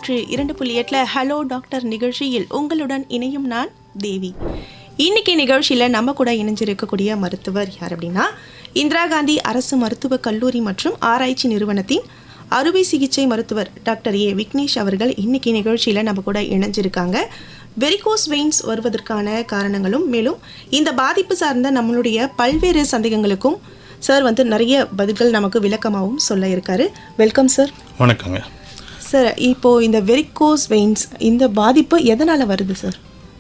102.8 hello doctor நிகழ்ச்சியில் உங்களுடன் இணையும் நான் தேவி. இன்னைக்கு நிகழ்ச்சியில் நம்ம கூட இணைஞ்சிருக்கக்கூடிய மருத்துவர் யார் அப்படின்னா, இந்திரா காந்தி அரசு மருத்துவக் கல்லூரி மற்றும் ஆராய்ச்சி நிறுவனத்தின் அறுவை சிகிச்சை மருத்துவர் டாக்டர் ஏ விக்னேஷ் அவர்கள் இன்னைக்கு நிகழ்ச்சியில் நம்ம கூட இணைஞ்சிருக்காங்க. வெரிகோஸ் வெயின்ஸ் வருவதற்கான காரணங்களும் மேலும் இந்த பாதிப்பு சார்ந்த நம்மளுடைய பல்வேறு சந்தேகங்களுக்கும் சார் நிறைய பதில்கள் நமக்கு விளக்கமாகவும் சொல்ல இருக்காரு. Welcome sir. வணக்கங்க சார். இப்போது இந்த வெரிகோஸ் வெயின்ஸ் இந்த பாதிப்பு எதனால் வருது சார்?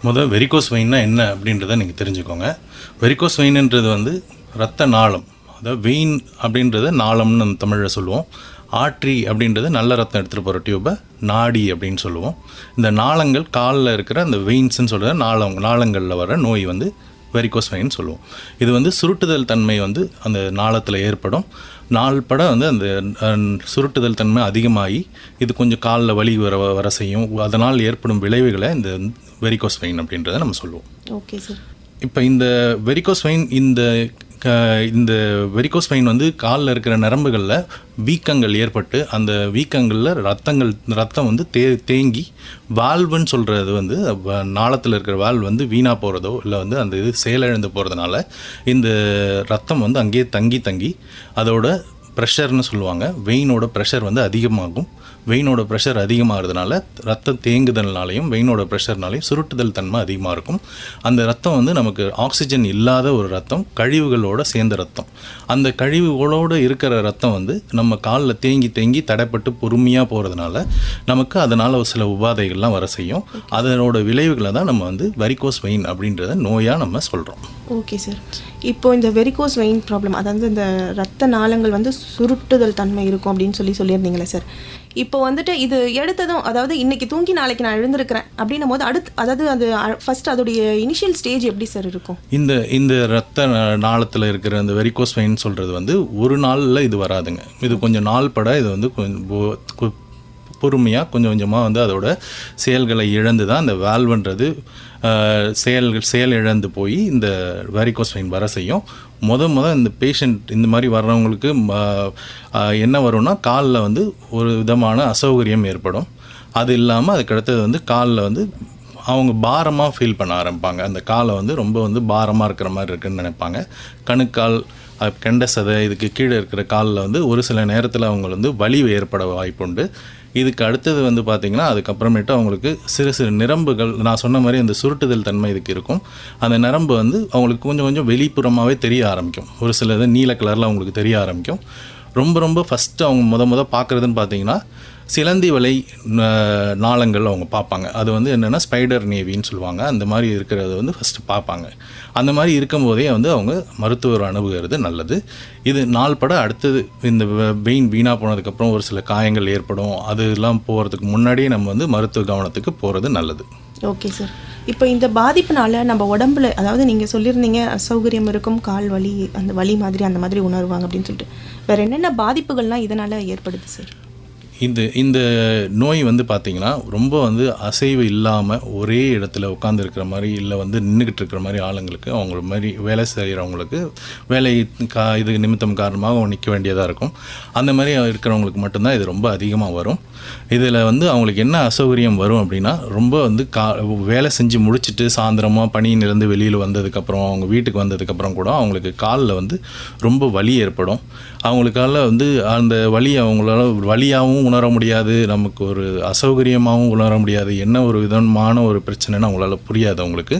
முதல் வெரிகோஸ் வெயின்னா என்ன அப்படின்றத நீங்கள் தெரிஞ்சுக்கோங்க. வெரிகோஸ் வெயின்ன்றது இரத்த நாளம், அதாவது வெயின் அப்படின்றத நாளம்னு நம்ம தமிழில் சொல்லுவோம். ஆர்ட்ரி அப்படின்றது நல்ல ரத்தம் எடுத்துகிட்டு போகிற டியூபை நாடி அப்படின்னு சொல்லுவோம். இந்த நாளங்கள் காலில் இருக்கிற அந்த வெயின்ஸ்ன்னு சொல்கிற நாளங்களில் வர நோய் வெரிகோஸ் வெயின் சொல்லுவோம். இது சுருட்டுதல் தன்மை அந்த நாளத்தில் ஏற்படும். நாள்பட அந்த சுருட்டுதல் தன்மை அதிகமாகி இது கொஞ்சம் காலில் வலி வர செய்யும். அதனால் ஏற்படும் விளைவுகளை இந்த வெரிகோஸ் வெயின் அப்படின்றத நம்ம சொல்லுவோம். Okay sir. இப்போ இந்த வெரிகோஸ் வெயின் இந்த வெரிகோஸ் வெயின் காலில் இருக்கிற நரம்புகளில் வீக்கங்கள் ஏற்பட்டு அந்த வீக்கங்களில் ரத்தம் தேங்கி வால்வுன்னு சொல்கிறது நாளத்தில் இருக்கிற வால்வ் வீணாக போகிறதோ இல்லை அந்த இது செயலிழந்து போகிறதுனால இந்த ரத்தம் அங்கேயே தங்கி அதோட ப்ரெஷர்னு சொல்லுவாங்க. வெயினோட ப்ரெஷர் அதிகமாகும். வெயினோட ப்ரெஷர் அதிகமாகிறதுனால ரத்தம் தேங்குதல்னாலையும் வெயினோட ப்ரெஷர்னாலையும் சுருட்டுதல் தன்மை அதிகமாக இருக்கும். அந்த ரத்தம் நமக்கு ஆக்சிஜன் இல்லாத ஒரு ரத்தம், கழிவுகளோட சேர்ந்த ரத்தம். அந்த கழிவுகளோடு இருக்கிற ரத்தம் நம்ம காலில் தேங்கி தடைப்பட்டு பொறுமையாக போகிறதுனால நமக்கு அதனால் ஒரு சில உபாதைகள்லாம் வர செய்யும். அதனோட விளைவுகளை தான் நம்ம வெரிகோஸ் வெயின் அப்படின்றத நோயாக நம்ம சொல்கிறோம். Okay sir. இப்போது இந்த வெரிகோஸ் வெயின் ப்ராப்ளம், அதாவது இந்த ரத்த நாளங்கள் சுருட்டுதல் தன்மை இருக்கும் அப்படின்னு சொல்லியிருந்தீங்களே சார். இப்போ இது எடுத்ததும், அதாவது இன்றைக்கி தூங்கி நாளைக்கு நான் எழுந்திருக்கிறேன் அப்படின்னும் போது அது ஃபஸ்ட் அதோடைய இனிஷியல் ஸ்டேஜ் எப்படி சார் இருக்கும்? இந்த ரத்த நாளத்தில் இருக்கிற அந்த வெரிகோஸ் வெயின் சொல்கிறது ஒரு நாளில் இது வராதுங்க. இது கொஞ்சம் நாள் பட இது கொஞ்சம் பொறுமையாக கொஞ்சம் கொஞ்சமாக அதோட செயல்களை இழந்து தான் அந்த வால்வுன்றது செயல் இழந்து போய் இந்த வெரிகோஸ் வெயின் வர செய்யும். இந்த பேஷண்ட் இந்த மாதிரி வர்றவங்களுக்கு என்ன வரும்னா காலில் ஒரு விதமான அசௌகரியம் ஏற்படும். அது இல்லாமல் அதுக்கடுத்தது காலில் அவங்க பாரமாக ஃபீல் பண்ண ஆரம்பிப்பாங்க. அந்த காலை ரொம்ப பாரமாக இருக்கிற மாதிரி இருக்குதுன்னு நினைப்பாங்க. கணுக்கால், கெண்ட சதை, இதுக்கு கீழே இருக்கிற காலில் ஒரு சில நேரத்தில் அவங்க வலி ஏற்பட வாய்ப்புண்டு. இதுக்கு அடுத்தது பார்த்திங்கன்னா அதுக்கப்புறமேட்டு அவங்களுக்கு சிறு நரம்புகள், நான் சொன்ன மாதிரி அந்த சுருட்டுதல் தன்மை இதுக்கு இருக்கும். அந்த நரம்பு அவங்களுக்கு கொஞ்சம் வெளிப்புறமாகவே தெரிய ஆரம்பிக்கும். ஒரு சில நீல கலரில் அவங்களுக்கு தெரிய ஆரம்பிக்கும். ரொம்ப ஃபஸ்ட்டு அவங்க முத பார்க்குறதுன்னு பார்த்திங்கன்னா சிலந்தி வலை நாளங்கள் அவங்க பார்ப்பாங்க. அது என்னென்னா ஸ்பைடர் நேவின்னு சொல்லுவாங்க. அந்த மாதிரி இருக்கிறத ஃபஸ்ட்டு பார்ப்பாங்க. அந்த மாதிரி இருக்கும்போதே அவங்க மருத்துவர் அணுகுகிறது நல்லது. இது நாள் பட அடுத்தது இந்த வெயின் வீணாக போனதுக்கப்புறம் ஒரு சில காயங்கள் ஏற்படும். அதெல்லாம் போகிறதுக்கு முன்னாடியே நம்ம மருத்துவ கவனத்துக்கு போகிறது நல்லது. Okay sir. இப்போ இந்த பாதிப்புனால நம்ம உடம்புல, அதாவது நீங்கள் சொல்லியிருந்தீங்க அசௌகரியம் இருக்கும், கால் வலி, அந்த வலி மாதிரி அந்த மாதிரி உணர்வாங்க அப்படின்னு சொல்லிட்டு, வேறு என்னென்ன பாதிப்புகள்லாம் இதனால் ஏற்படுது சார்? இந்த நோய் பார்த்திங்கன்னா ரொம்ப அசைவு இல்லாமல் ஒரே இடத்துல உட்காந்துருக்கிற மாதிரி இல்லை நின்றுக்கிட்டு இருக்கிற மாதிரி ஆளுங்களுக்கு, அவங்கள மாதிரி வேலை செய்கிறவங்களுக்கு வேலை இது நிமித்தம் காரணமாக அவங்க நிற்க வேண்டியதாக இருக்கும். அந்த மாதிரி இருக்கிறவங்களுக்கு மட்டும்தான் இது ரொம்ப அதிகமாக வரும். இதில் அவங்களுக்கு என்ன அசௌகரியம் வரும் அப்படின்னா, ரொம்ப வேலை செஞ்சு முடிச்சுட்டு சாயந்தரமாக பணியிலிருந்து வெளியில் வந்ததுக்கப்புறம் அவங்க வீட்டுக்கு வந்ததுக்கப்புறம் கூட அவங்களுக்கு காலில் ரொம்ப வலி ஏற்படும். அவங்களுக்கால அந்த வலியை அவங்களால வலியாகவும் உணர முடியாது, நமக்கு ஒரு அசௌகரியமாகவும் உணர முடியாது. என்ன ஒரு விதமான ஒரு பிரச்சனைன்னு அவங்களால புரியாது அவங்களுக்கு.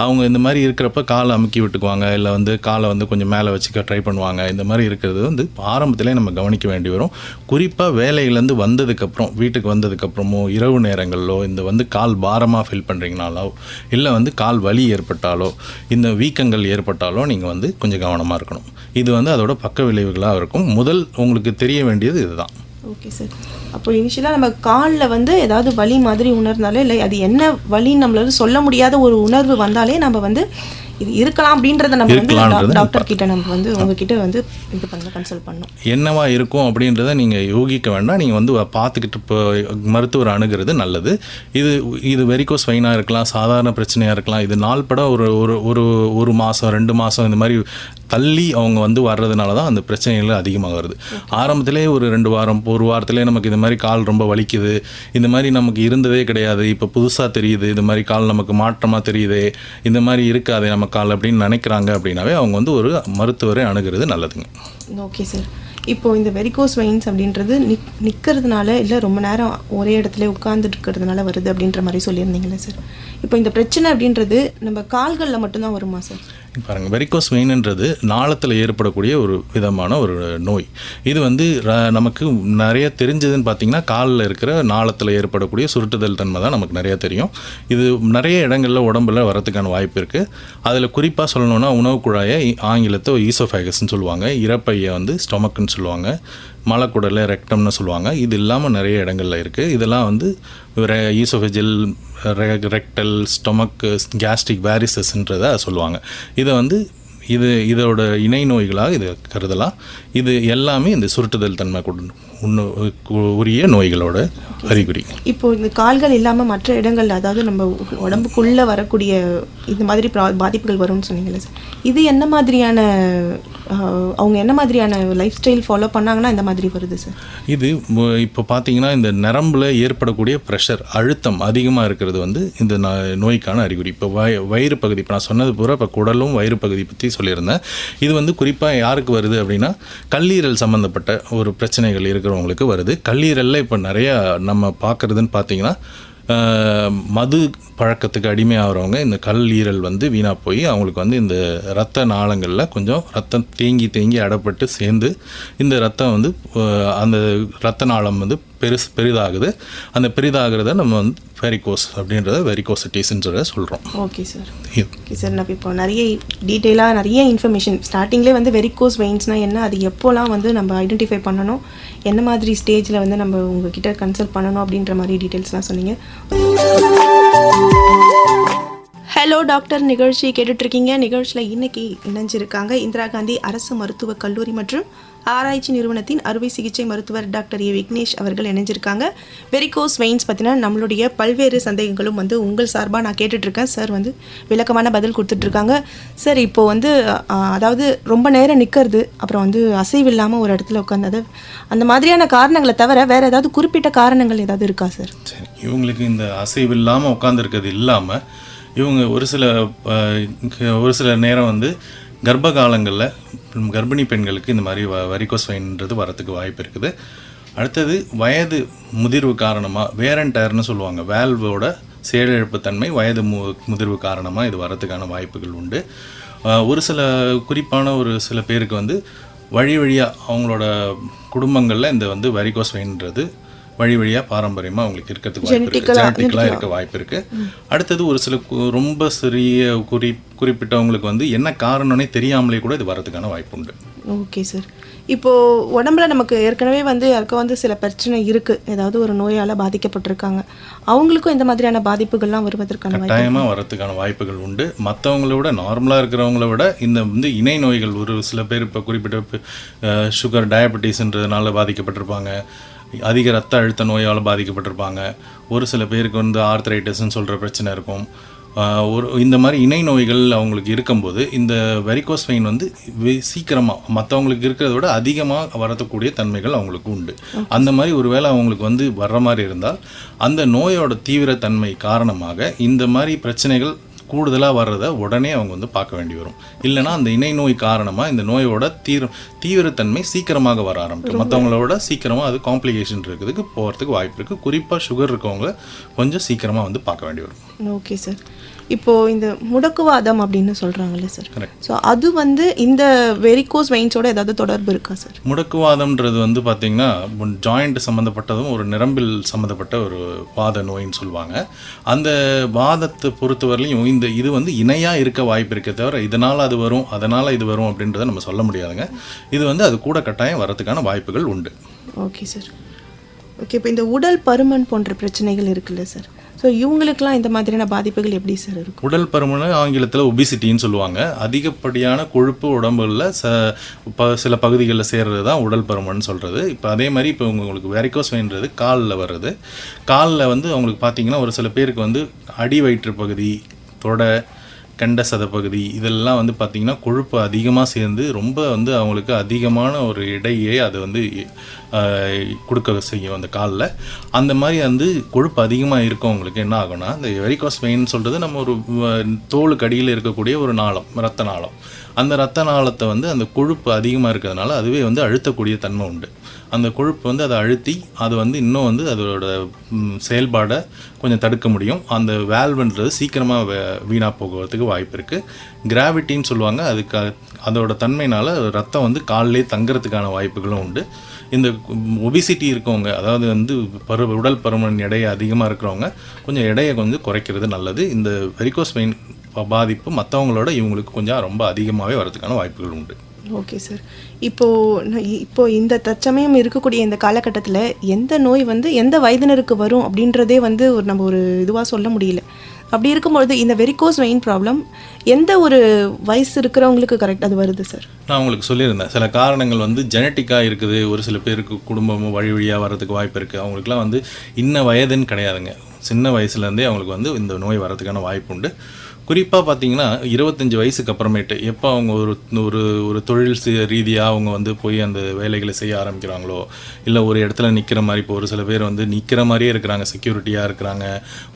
அவங்க இந்த மாதிரி இருக்கிறப்ப காலை அமுக்கி விட்டுக்குவாங்க, இல்லை காலை கொஞ்சம் மேலே வச்சுக்க ட்ரை பண்ணுவாங்க. இந்த மாதிரி இருக்கிறது ஆரம்பத்திலே நம்ம கவனிக்க வேண்டி வரும். குறிப்பாக வேலையிலேருந்து வந்ததுக்கப்புறம், வீட்டுக்கு வந்ததுக்கப்புறமோ இரவு நேரங்களிலோ இந்த கால் பாரமாக ஃபீல் பண்ணுறீங்கனாலோ இல்லை கால் வலி ஏற்பட்டாலோ இந்த வீக்கங்கள் ஏற்பட்டாலோ நீங்கள் கொஞ்சம் கவனமாக இருக்கணும். இது அதோட பக்க விளைவுகளாக இருக்கும். முதல் உங்களுக்கு தெரிய வேண்டியது இதுதான். Okay sir. அப்போ இனிஷியலாக நம்ம காலில் ஏதாவது வலி மாதிரி உணர்ந்தாலே, இல்லை அது என்ன வலின்னு நம்மளால சொல்ல முடியாத ஒரு உணர்வு வந்தாலே நம்ம இது இருக்கலாம் அப்படின்றத நம்ம வந்து இருக்கலாம்ன்றத டாக்டர் கிட்ட நம்ம வந்து உங்ககிட்ட வந்து இது பண்ண கன்சல்ட் பண்ணணும். என்னவா இருக்கும் அப்படின்றத நீங்கள் யோகிக்க வேண்டாம். நீங்கள் வந்து பார்த்துக்கிட்டு இப்போ மருத்துவர் அணுகிறது நல்லது. இது வெரிகோஸ் வெயினாக இருக்கலாம், சாதாரண பிரச்சனையாக இருக்கலாம். இது நாள்பட ஒரு மாதம் 2 மாதம் இந்த மாதிரி தள்ளி அவங்க வந்து வர்றதுனால தான் அந்த பிரச்சனைகள் அதிகமாக வருது. ஆரம்பத்திலே ஒரு 2 வாரம், ஒரு வாரத்திலே நமக்கு இந்த மாதிரி கால் ரொம்ப வலிக்குது, இந்த மாதிரி நமக்கு இருந்ததே கிடையாது, இப்போ புதுசாக தெரியுது, இந்த மாதிரி கால் நமக்கு மாற்றமாக தெரியுது, இந்த மாதிரி இருக்காது நம்ம கால் அப்படின்னு நினைக்கிறாங்க அப்படின்னாவே அவங்க வந்து ஒரு மருத்துவரை அணுகிறது நல்லதுங்க. Okay sir. இப்போ இந்த வெரிகோஸ் வெயின்ஸ் அப்படின்றது நிற்கிறதுனால இல்லை ரொம்ப நேரம் ஒரே இடத்துல உட்கார்ந்துட்டு இருக்கிறதுனால வருது அப்படின்ற மாதிரி சொல்லியிருந்தீங்களே சார். இப்போ இந்த பிரச்சனை அப்படின்றது நம்ம கால்களில் மட்டும்தான் வருமா சார்? பாருங்கள், வெரிகோஸ் வெயின்ன்றது நாளத்தில் ஏற்படக்கூடிய ஒரு விதமான ஒரு நோய். இது வந்து நமக்கு நிறைய தெரிஞ்சதுன்னு பார்த்தீங்கன்னா காலில் இருக்கிற நாளத்தில் ஏற்படக்கூடிய சுருட்டுதல் தன்மை தான் நமக்கு நிறைய தெரியும். இது நிறைய இடங்களில் உடம்புல வரதுக்கான வாய்ப்பு இருக்குது. அதில் குறிப்பாக சொல்லணுன்னா உணவு குழாயை ஆங்கிலத்தை ஈசோஃபேகஸ்ன்னு சொல்லுவாங்க, இறப்பையை வந்து ஸ்டொமக்குன்னு சொல்லுவாங்க, மலக்குடலை ரெக்டம்னு சொல்லுவாங்க. இது இல்லாமல் நிறைய இடங்களில் இருக்குது. இதெல்லாம் வந்து ஈசோஃபேஜியல், ரெக்டல், ஸ்டொமக், கேஸ்ட்ரிக் வேரிசஸ்ன்றதை சொல்லுவாங்க. இதை வந்து இதோட இணை நோய்களாக இதை கருதலாம். இது எல்லாமே இந்த சுருட்டுதல் தன்மை உரிய நோய்களோட அறிகுறி. இப்போ இந்த கால்கள் இல்லாமல் மற்ற இடங்கள், அதாவது நம்ம உடம்புக்குள்ளே வரக்கூடிய இந்த மாதிரி பாதிப்புகள் வரும்னு சொன்னீங்களே சார், இது என்ன மாதிரியான அவங்க என்ன மாதிரியான லைஃப் ஸ்டைல் ஃபாலோ பண்ணாங்கன்னா இந்த மாதிரி வருது சார்? இது இப்போ பார்த்தீங்கன்னா இந்த நரம்பில் ஏற்படக்கூடிய ப்ரெஷர், அழுத்தம் அதிகமாக இருக்கிறது வந்து இந்த நோய்க்கான அறிகுறி. இப்போ வயிறு பகுதி, இப்போ நான் சொன்னது பூரா இப்போ குடலும் வயிறு பகுதி பற்றி சொல்லியிருந்தேன். இது வந்து குறிப்பாக யாருக்கு வருது அப்படின்னா கல்லீரல் சம்மந்தப்பட்ட ஒரு பிரச்சனைகள் இருக்கிறவங்களுக்கு வருது. கல்லீரலில் இப்போ நிறையா நம்ம பார்க்குறதுன்னு பார்த்தீங்கன்னா மது பழக்கத்துக்கு அடிமையாகிறவங்க இந்த கல்லீரல் வந்து வீணாக போய் அவங்களுக்கு வந்து இந்த இரத்த நாளங்களில் கொஞ்சம் ரத்தம் தேங்கி அடப்பட்டு சேர்ந்து இந்த ரத்தம் வந்து அந்த இரத்த நாளம் வந்து பெரிதாகுது. அந்த பெரிதாகிறத நம்ம வந்து வெரிகோஸ் அப்படின்றத வெரிகோசிட்டிஸ்ன்றத சொல்கிறோம். Okay sir. ஓகே சார், நான் இப்போ நிறைய டீட்டெயிலாக நிறைய இன்ஃபர்மேஷன் ஸ்டார்டிங்லேயே வந்து வெரிகோஸ் வெயின்ஸ்னால் என்ன, அது எப்போலாம் வந்து நம்ம ஐடென்டிஃபை பண்ணணும், என்ன மாதிரி ஸ்டேஜில் வந்து நம்ம உங்ககிட்ட கன்சல்ட் பண்ணணும் அப்படின்ற மாதிரி டீட்டெயில்ஸ்லாம் சொன்னீங்க. ஹலோ டாக்டர் நிகழ்ச்சி கேட்டுட்ருக்கீங்க. நிகழ்ச்சியில் இன்னைக்கு இணைஞ்சிருக்காங்க இந்திரா காந்தி அரசு மருத்துவக் கல்லூரி மற்றும் ஆராய்ச்சி நிறுவனத்தின் அறுவை சிகிச்சை மருத்துவர் டாக்டர் ஏ விக்னேஷ் அவர்கள் இணைஞ்சிருக்காங்க. வெரிகோஸ் வெயின்ஸ் பற்றின நம்மளுடைய பல்வேறு சந்தேகங்களும் வந்து உங்கள் சார்பாக நான் கேட்டுட்ருக்கேன். சார் வந்து விளக்கமான பதில் கொடுத்துட்ருக்காங்க. சார், இப்போது வந்து அதாவது ரொம்ப நேரம் நிற்கிறது, அப்புறம் வந்து அசைவு இல்லாமல் ஒரு இடத்துல உட்காந்தது, அந்த மாதிரியான காரணங்களை தவிர வேறு ஏதாவது குறிப்பிட்ட காரணங்கள் ஏதாவது இருக்கா சார்? சரி, இவங்களுக்கு இந்த அசைவு இல்லாமல் உட்காந்துருக்கிறது இல்லாமல் இவங்க ஒரு சில நேரம் வந்து கர்ப்ப காலங்களில் கர்ப்பிணி பெண்களுக்கு இந்த மாதிரி வெரிகோஸ் வெயின்ன்றது வரத்துக்கு வாய்ப்பு இருக்குது. அடுத்தது வயது முதிர்வு காரணமாக வேர் அண்ட் டயர்னு சொல்லுவாங்க, வேல்வோட செயலிழப்பு தன்மை வயது முதிர்வு காரணமாக இது வரத்துக்கான வாய்ப்புகள் உண்டு. ஒரு சில குறிப்பான ஒரு சில பேருக்கு வந்து வழியாக அவங்களோட குடும்பங்களில் இந்த வந்து வெரிகோஸ் வெயின்ன்றது வழியாக பாரம்பரியமாக அவங்களுக்கு இருக்கிறதுக்கு வாய்ப்பு இருக்குது, ஜெனட்டிக்கலாக இருக்க வாய்ப்பு இருக்குது. அடுத்தது ஒரு சில ரொம்ப சிறிய குறிப்பிட்டவங்களுக்கு வந்து என்ன காரணம்னே தெரியாமலே கூட இது வரதுக்கான வாய்ப்பு உண்டு. Okay sir. இப்போது உடம்புல நமக்கு ஏற்கனவே வந்து யாருக்கும் வந்து சில பிரச்சனை இருக்குது, ஏதாவது ஒரு நோயால் பாதிக்கப்பட்டிருக்காங்க, அவங்களுக்கும் இந்த மாதிரியான பாதிப்புகள்லாம் வருவதற்கான கட்டாயமாக வரதுக்கான வாய்ப்புகள் உண்டு. மற்றவங்கள விட, நார்மலாக இருக்கிறவங்கள விட இந்த வந்து இணை நோய்கள், ஒரு சில பேர் இப்போ குறிப்பிட்ட சுகர், டயபெட்டிஸ்ன்றதுனால பாதிக்கப்பட்டிருப்பாங்க, அதிக ரத்த அழுத்த நோயால் பாதிக்கப்பட்டிருப்பாங்க, ஒரு சில பேருக்கு வந்து ஆர்த்ரைட்டிஸ்ன்னு சொல்கிற பிரச்சனை இருக்கும். இந்த மாதிரி இணை நோய்கள் அவங்களுக்கு இருக்கும்போது இந்த வெரிகோஸ் வெயின் வந்து சீக்கிரமாக மற்றவங்களுக்கு இருக்கிறத விட அதிகமாக வரக்கூடிய தன்மைகள் அவங்களுக்கு உண்டு. அந்த மாதிரி ஒரு வேளை அவங்களுக்கு வந்து வர்ற மாதிரி இருந்தால் அந்த நோயோட தீவிரத்தன்மை காரணமாக இந்த மாதிரி பிரச்சனைகள் கூடுதலாக வர்றதை உடனே அவங்க வந்து பார்க்க வேண்டி வரும். இல்லைனா அந்த இணை நோய் காரணமாக இந்த நோயோட தீவிரத்தன்மை சீக்கிரமாக வர ஆரம்பிக்கும். மற்றவங்களோட சீக்கிரமாக அது காம்ப்ளிகேஷன் இருக்கிறதுக்கு போகிறதுக்கு வாய்ப்பு இருக்குது. குறிப்பாக சுகர் இருக்கவங்க கொஞ்சம் சீக்கிரமாக வந்து பார்க்க வேண்டி வரும். Okay sir. இப்போது இந்த முடக்குவாதம் அப்படின்னு சொல்கிறாங்கல்ல சார், ஸோ அது வந்து இந்த வெரிகோஸ் வெயின்ஸோட ஏதாவது தொடர்பு இருக்கா சார்? முடக்குவாதம்ன்றது வந்து பார்த்திங்கன்னா ஜாயிண்ட் சம்மந்தப்பட்டதும் ஒரு நரம்பில் சம்மந்தப்பட்ட ஒரு வாத நோயின்னு சொல்லுவாங்க. அந்த வாதத்தை பொறுத்தவரையிலையும் இது வந்து இணையாக இருக்க வாய்ப்பு இருக்கே தவிர இதனால் அது வரும் அதனால் இது வரும் அப்படின்றத நம்ம சொல்ல முடியாதுங்க. இது வந்து அது கூட கட்டாயம் வரதுக்கான வாய்ப்புகள் உண்டு. Okay sir. ஓகே, இப்போ இந்த உடல் பருமன் போன்ற பிரச்சனைகள் இருக்குல்ல சார், ஸோ இவங்களுக்குலாம் இந்த மாதிரியான பாதிப்புகள் எப்படி சார் இருக்கும்? உடல் பருமன் ஆங்கிலத்தில் ஒபிசிட்டின்னு சொல்லுவாங்க. அதிகப்படியான கொழுப்பு உடம்புல சில பகுதிகளில் சேர்றது தான் உடல் பருமன் சொல்கிறது. இப்போ அதே மாதிரி இப்போ உங்களுக்கு வெரிகோஸ் வெயின்றது காலில் வருது. காலில் வந்து அவங்களுக்கு பார்த்தீங்கன்னா ஒரு சில பேருக்கு வந்து அடி வயிற்று பகுதி, தொடை, கண்ட சதப்பகுதி இதெல்லாம் வந்து பார்த்திங்கன்னா கொழுப்பு அதிகமாக சேர்ந்து ரொம்ப வந்து அவங்களுக்கு அதிகமான ஒரு எடையே அது வந்து கொடுக்க செய்யும் அந்த காலில். அந்த மாதிரி வந்து கொழுப்பு அதிகமாக இருக்கவங்களுக்கு என்ன ஆகும்னா, இந்த வெரிகோஸ் வெயின் சொல்கிறது நம்ம ஒரு தோலுக்கு அடியில் இருக்கக்கூடிய ஒரு நாளம், இரத்த நாளம். அந்த இரத்த நாளத்தை வந்து அந்த கொழுப்பு அதிகமாக இருக்கிறதுனால அதுவே வந்து அழுத்தக்கூடிய தன்மை உண்டு. அந்த கொழுப்பு வந்து அதை அழுத்தி அது வந்து இன்னும் வந்து அதோட செயல்பாடை கொஞ்சம் தடுக்க முடியும். அந்த வேல்வுன்றது சீக்கிரமாக வீணாக போகிறதுக்கு வாய்ப்பு இருக்குது. கிராவிட்டின்னு சொல்லுவாங்க. அதுக்கு அதோட தன்மையினால் ரத்தம் வந்து காலிலே தங்குறதுக்கான வாய்ப்புகளும் உண்டு. இந்த ஒபிசிட்டி இருக்கவங்க, அதாவது வந்து உடல் பருமன் எடை அதிகமாக இருக்கிறவங்க கொஞ்சம் எடையை கொஞ்சம் குறைக்கிறது நல்லது. இந்த வெரிகோஸ் வெயின் பாதிப்பு மற்றவங்களோட இவங்களுக்கு கொஞ்சம் ரொம்ப அதிகமாகவே வரதுக்கான வாய்ப்புகள் உண்டு. Okay sir. இப்போ இந்த தற்சமயம் இருக்கக்கூடிய இந்த காலகட்டத்தில் எந்த நோய் வந்து எந்த வயதினருக்கு வரும் அப்படின்றதே வந்து நம்ம ஒரு இதுவாக சொல்ல முடியல. அப்படி இருக்கும்பொழுது இந்த வெரிகோஸ் வெயின் ப்ராப்ளம் எந்த ஒரு வயசு இருக்கிறவங்களுக்கு கரெக்ட் அது வருது சார்? நான் உங்களுக்கு சொல்லியிருந்தேன், சில காரணங்கள் வந்து ஜெனட்டிக்காக இருக்குது. ஒரு சில பேருக்கு குடும்பமும் வழியாக வர்றதுக்கு வாய்ப்பு இருக்குது. அவங்களுக்குலாம் வந்து இன்ன வயதுன்னு கிடையாதுங்க. சின்ன வயசுலேருந்தே அவங்களுக்கு வந்து இந்த நோய் வர்றதுக்கான வாய்ப்பு உண்டு. குறிப்பாக பார்த்தீங்கன்னா 25 வயசுக்கு அப்புறமேட்டு எப்போ அவங்க ஒரு தொழில் ரீதியாக அவங்க வந்து போய் அந்த வேலைகளை செய்ய ஆரம்பிக்கிறாங்களோ, இல்லை ஒரு இடத்துல நிற்கிற மாதிரி, இப்போ ஒரு சில பேர் வந்து நிற்கிற மாதிரியே இருக்கிறாங்க, செக்யூரிட்டியாக இருக்கிறாங்க,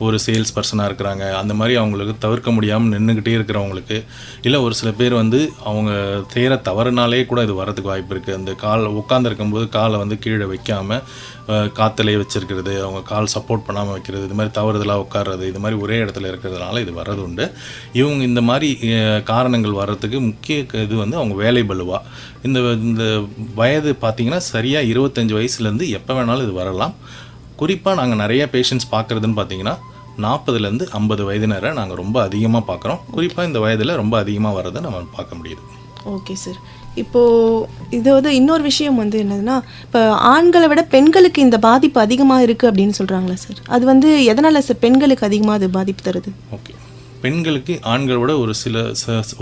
ஒரு சேல்ஸ் பர்சனாக இருக்கிறாங்க, அந்த மாதிரி அவங்களுக்கு தவிர்க்க முடியாமல் நின்றுக்கிட்டே இருக்கிறவங்களுக்கு, இல்லை ஒரு சில பேர் வந்து அவங்க செய்கிற தவறுனாலே கூட இது வரதுக்கு வாய்ப்பு இருக்குது. அந்த உட்காந்துருக்கும்போது காலை வந்து கீழே வைக்காமல் காற்றுலேயே வச்சுருக்கிறது, அவங்க கால் சப்போர்ட் பண்ணாமல் வைக்கிறது, இது மாதிரி தவறுதலாக உட்கார்றது, இது மாதிரி ஒரே இடத்துல இருக்கிறதுனால இது வர்றது உண்டு. இவங்க இந்த மாதிரி காரணங்கள் வர்றதுக்கு முக்கிய இது வந்து அவங்க வேலை பளுவா. இந்த வயது பார்த்திங்கன்னா சரியாக 25 வயசுலேருந்து எப்போ வேணாலும் இது வரலாம். குறிப்பாக நாங்கள் நிறைய பேஷண்ட்ஸ் பார்க்குறதுன்னு பார்த்தீங்கன்னா 40லேருந்து 50 வயதினரை நாங்கள் ரொம்ப அதிகமாக பார்க்குறோம். குறிப்பாக இந்த வயதில் ரொம்ப அதிகமாக வர்றதை நம்ம பார்க்க முடியுது. Okay sir. இப்போது இது வந்து இன்னொரு விஷயம் வந்து என்னதுன்னா, இப்போ ஆண்களை விட பெண்களுக்கு இந்த பாதிப்பு அதிகமாக இருக்குது அப்படின்னு சொல்கிறாங்களா சார்? அது வந்து எதனால் சார் பெண்களுக்கு அதிகமாக அது பாதிப்பு தருது? ஓகே, பெண்களுக்கு ஆண்களோட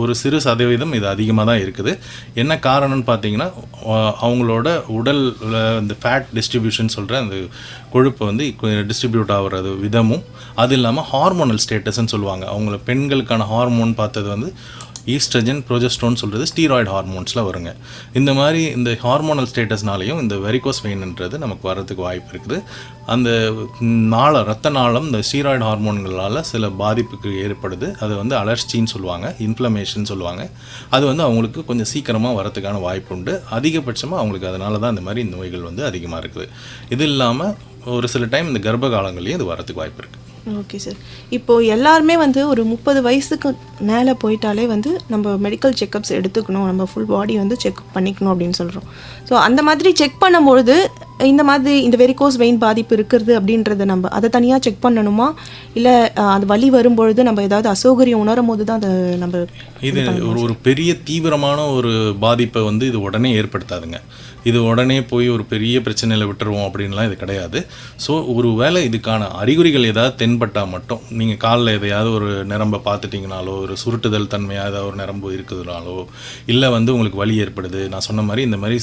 ஒரு சிறு சதவீதம் இது அதிகமாக தான் இருக்குது. என்ன காரணம்னு பார்த்தீங்கன்னா, அவங்களோட உடல் இந்த ஃபேட் டிஸ்ட்ரிபியூஷன் சொல்கிற அந்த கொழுப்பு வந்து டிஸ்ட்ரிபியூட் ஆகிறது விதமும், அது இல்லாமல் ஹார்மோனல் ஸ்டேட்டஸ்ன்னு சொல்லுவாங்க. அவங்கள பெண்களுக்கான ஹார்மோன் பார்த்தது வந்து ஈஸ்ட்ரஜன், ப்ரோஜெஸ்ட்ரோன் சொல்கிறது ஸ்டீராய்டு ஹார்மோன்ஸில் வருங்க. இந்த மாதிரி இந்த ஹார்மோனல் ஸ்டேட்டஸ்னாலையும் இந்த வெரிகோஸ் வெயின்ன்றது நமக்கு வர்றதுக்கு வாய்ப்பு இருக்குது. அந்த இரத்த நாளம் இந்த ஸ்டீராய்டு ஹார்மோன்களால் சில பாதிப்புக்கு ஏற்படுது. அது வந்து அலர்ச்சின்னு சொல்லுவாங்க, இன்ஃப்ளமேஷன் சொல்லுவாங்க. அது வந்து அவங்களுக்கு கொஞ்சம் சீக்கிரமாக வரதுக்கான வாய்ப்பு உண்டு. அதிகபட்சமாக அவங்களுக்கு அதனால தான் இந்த மாதிரி நோய்கள் வந்து அதிகமாக இருக்குது. இது இல்லாமல் ஒரு சில டைம் இந்த கர்ப்ப காலங்கள்லேயும் இது வரதுக்கு வாய்ப்பு இருக்குது. Okay sir. இப்போது எல்லாருமே வந்து ஒரு 30 வயசுக்கு மேலே போயிட்டாலே வந்து நம்ம மெடிக்கல் செக்கப்ஸ் எடுத்துக்கணும், நம்ம ஃபுல் பாடி வந்து செக் பண்ணிக்கணும் அப்படின்னு சொல்கிறோம். ஸோ அந்த மாதிரி செக் பண்ணும்பொழுது இந்த மாதிரி இந்த வெரிகோஸ் வெயின் பாதிப்பு இருக்கிறது அப்படின்றத நம்ம அதை தனியாக செக் பண்ணணுமா, இல்லை அது வலி வரும்பொழுது நம்ம ஏதாவது அசௌகரியம் உணரும் போது தான் அதை நம்ம இது ஒரு பெரிய தீவிரமான ஒரு பாதிப்பை வந்து இது உடனே ஏற்படுத்தாதுங்க. இது உடனே போய் ஒரு பெரிய பிரச்சனையில் விட்டுருவோம் அப்படின்லாம் இது கிடையாது. ஸோ ஒரு வேளை இதுக்கான அறிகுறிகள் ஏதாவது தென்பட்டால் மட்டும், நீங்கள் காலில் எதையாவது ஒரு நரம்பை பார்த்துட்டிங்கனாலோ, ஒரு சுருட்டுதல் தன்மையாக ஏதாவது ஒரு நரம்பு இருக்குதுனாலோ, இல்லை வந்து உங்களுக்கு வலி ஏற்படுது, நான் சொன்ன மாதிரி இந்த மாதிரி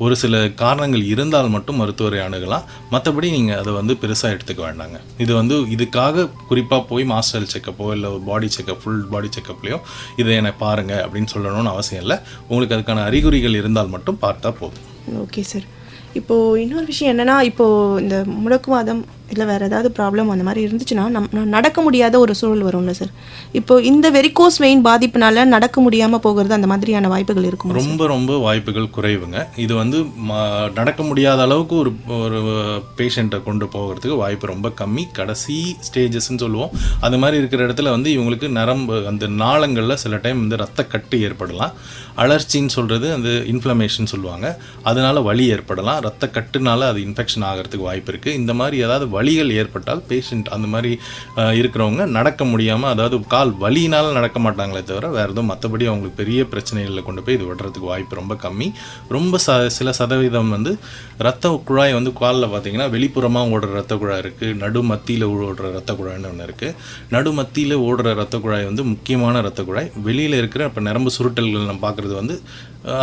ஒரு சில காரணங்கள் இருந்தால் மட்டும் மருத்துவரை அணுகலாம். மற்றபடி நீங்கள் அதை வந்து பெருசாக எடுத்துக்க வேண்டாங்க. இது வந்து இதுக்காக குறிப்பாக போய் மாஸ்டர் செக்கப்போ இல்லை பாடி செக்கப், ஃபுல் பாடி செக்கப்லையோ இதை என்னை பாருங்கள் அப்படின்னு சொல்லணும்னு அவசியம் இல்லை. உங்களுக்கு அதுக்கான அறிகுறிகள் இருந்தால் மட்டும் பார்த்தா போதும். Okay sir. இப்போது இன்னொரு விஷயம் என்னென்னா, இப்போது இந்த முடக்குவாதம் இல்லை வேறு ஏதாவது ப்ராப்ளம் அந்த மாதிரி இருந்துச்சுன்னா நடக்க முடியாத ஒரு சூழல் வரும்ல சார். இப்போது இந்த வெரிகோஸ் வெயின் பாதிப்புனால நடக்க முடியாமல் போகிறது அந்த மாதிரியான வாய்ப்புகள் இருக்கும்? ரொம்ப ரொம்ப வாய்ப்புகள் குறைவுங்க. இது வந்து நடக்க முடியாத அளவுக்கு ஒரு பேஷண்ட்டை கொண்டு போகிறதுக்கு வாய்ப்பு ரொம்ப கம்மி. கடைசி ஸ்டேஜஸ்ன்னு சொல்லுவோம். அது மாதிரி இருக்கிற இடத்துல வந்து இவங்களுக்கு நரம்பு அந்த நாளங்களில் சில டைம் வந்து ரத்த கட்டு ஏற்படலாம். அலர்ச்சின்னு சொல்கிறது அந்த இன்ஃப்ளமேஷன் சொல்லுவாங்க. அதனால் வலி ஏற்படலாம். ரத்த கட்டுனால அது இன்ஃபெக்ஷன் ஆகிறதுக்கு வாய்ப்பு இருக்குது. இந்த மாதிரி ஏதாவது வலிகள் ஏற்பட்டால் பேஷண்ட் அந்த மாதிரி இருக்கிறவங்க நடக்க முடியாமல், அதாவது கால் வலியினால் நடக்க மாட்டாங்களே தவிர வேறு எதுவும் மற்றபடி அவங்களுக்கு பெரிய பிரச்சனைகளில் கொண்டு போய் இது விடுறதுக்கு வாய்ப்பு ரொம்ப கம்மி. ரொம்ப சில சதவீதம் வந்து ரத்த குழாய் வந்து காலில் பார்த்தீங்கன்னா வெளிப்புறமாக ஓடுற ரத்த குழாய் இருக்குது, நடு மத்தியில் ஓடுற ரத்த குழாய்னு ஒன்று இருக்குது. நடு மத்தியில் ஓடுற ரத்த குழாய் வந்து முக்கியமான ரத்த குழாய். வெளியில் இருக்கிற இப்போ நரம்பு சுருட்டல்கள் நம்ம பார்க்குறது வந்து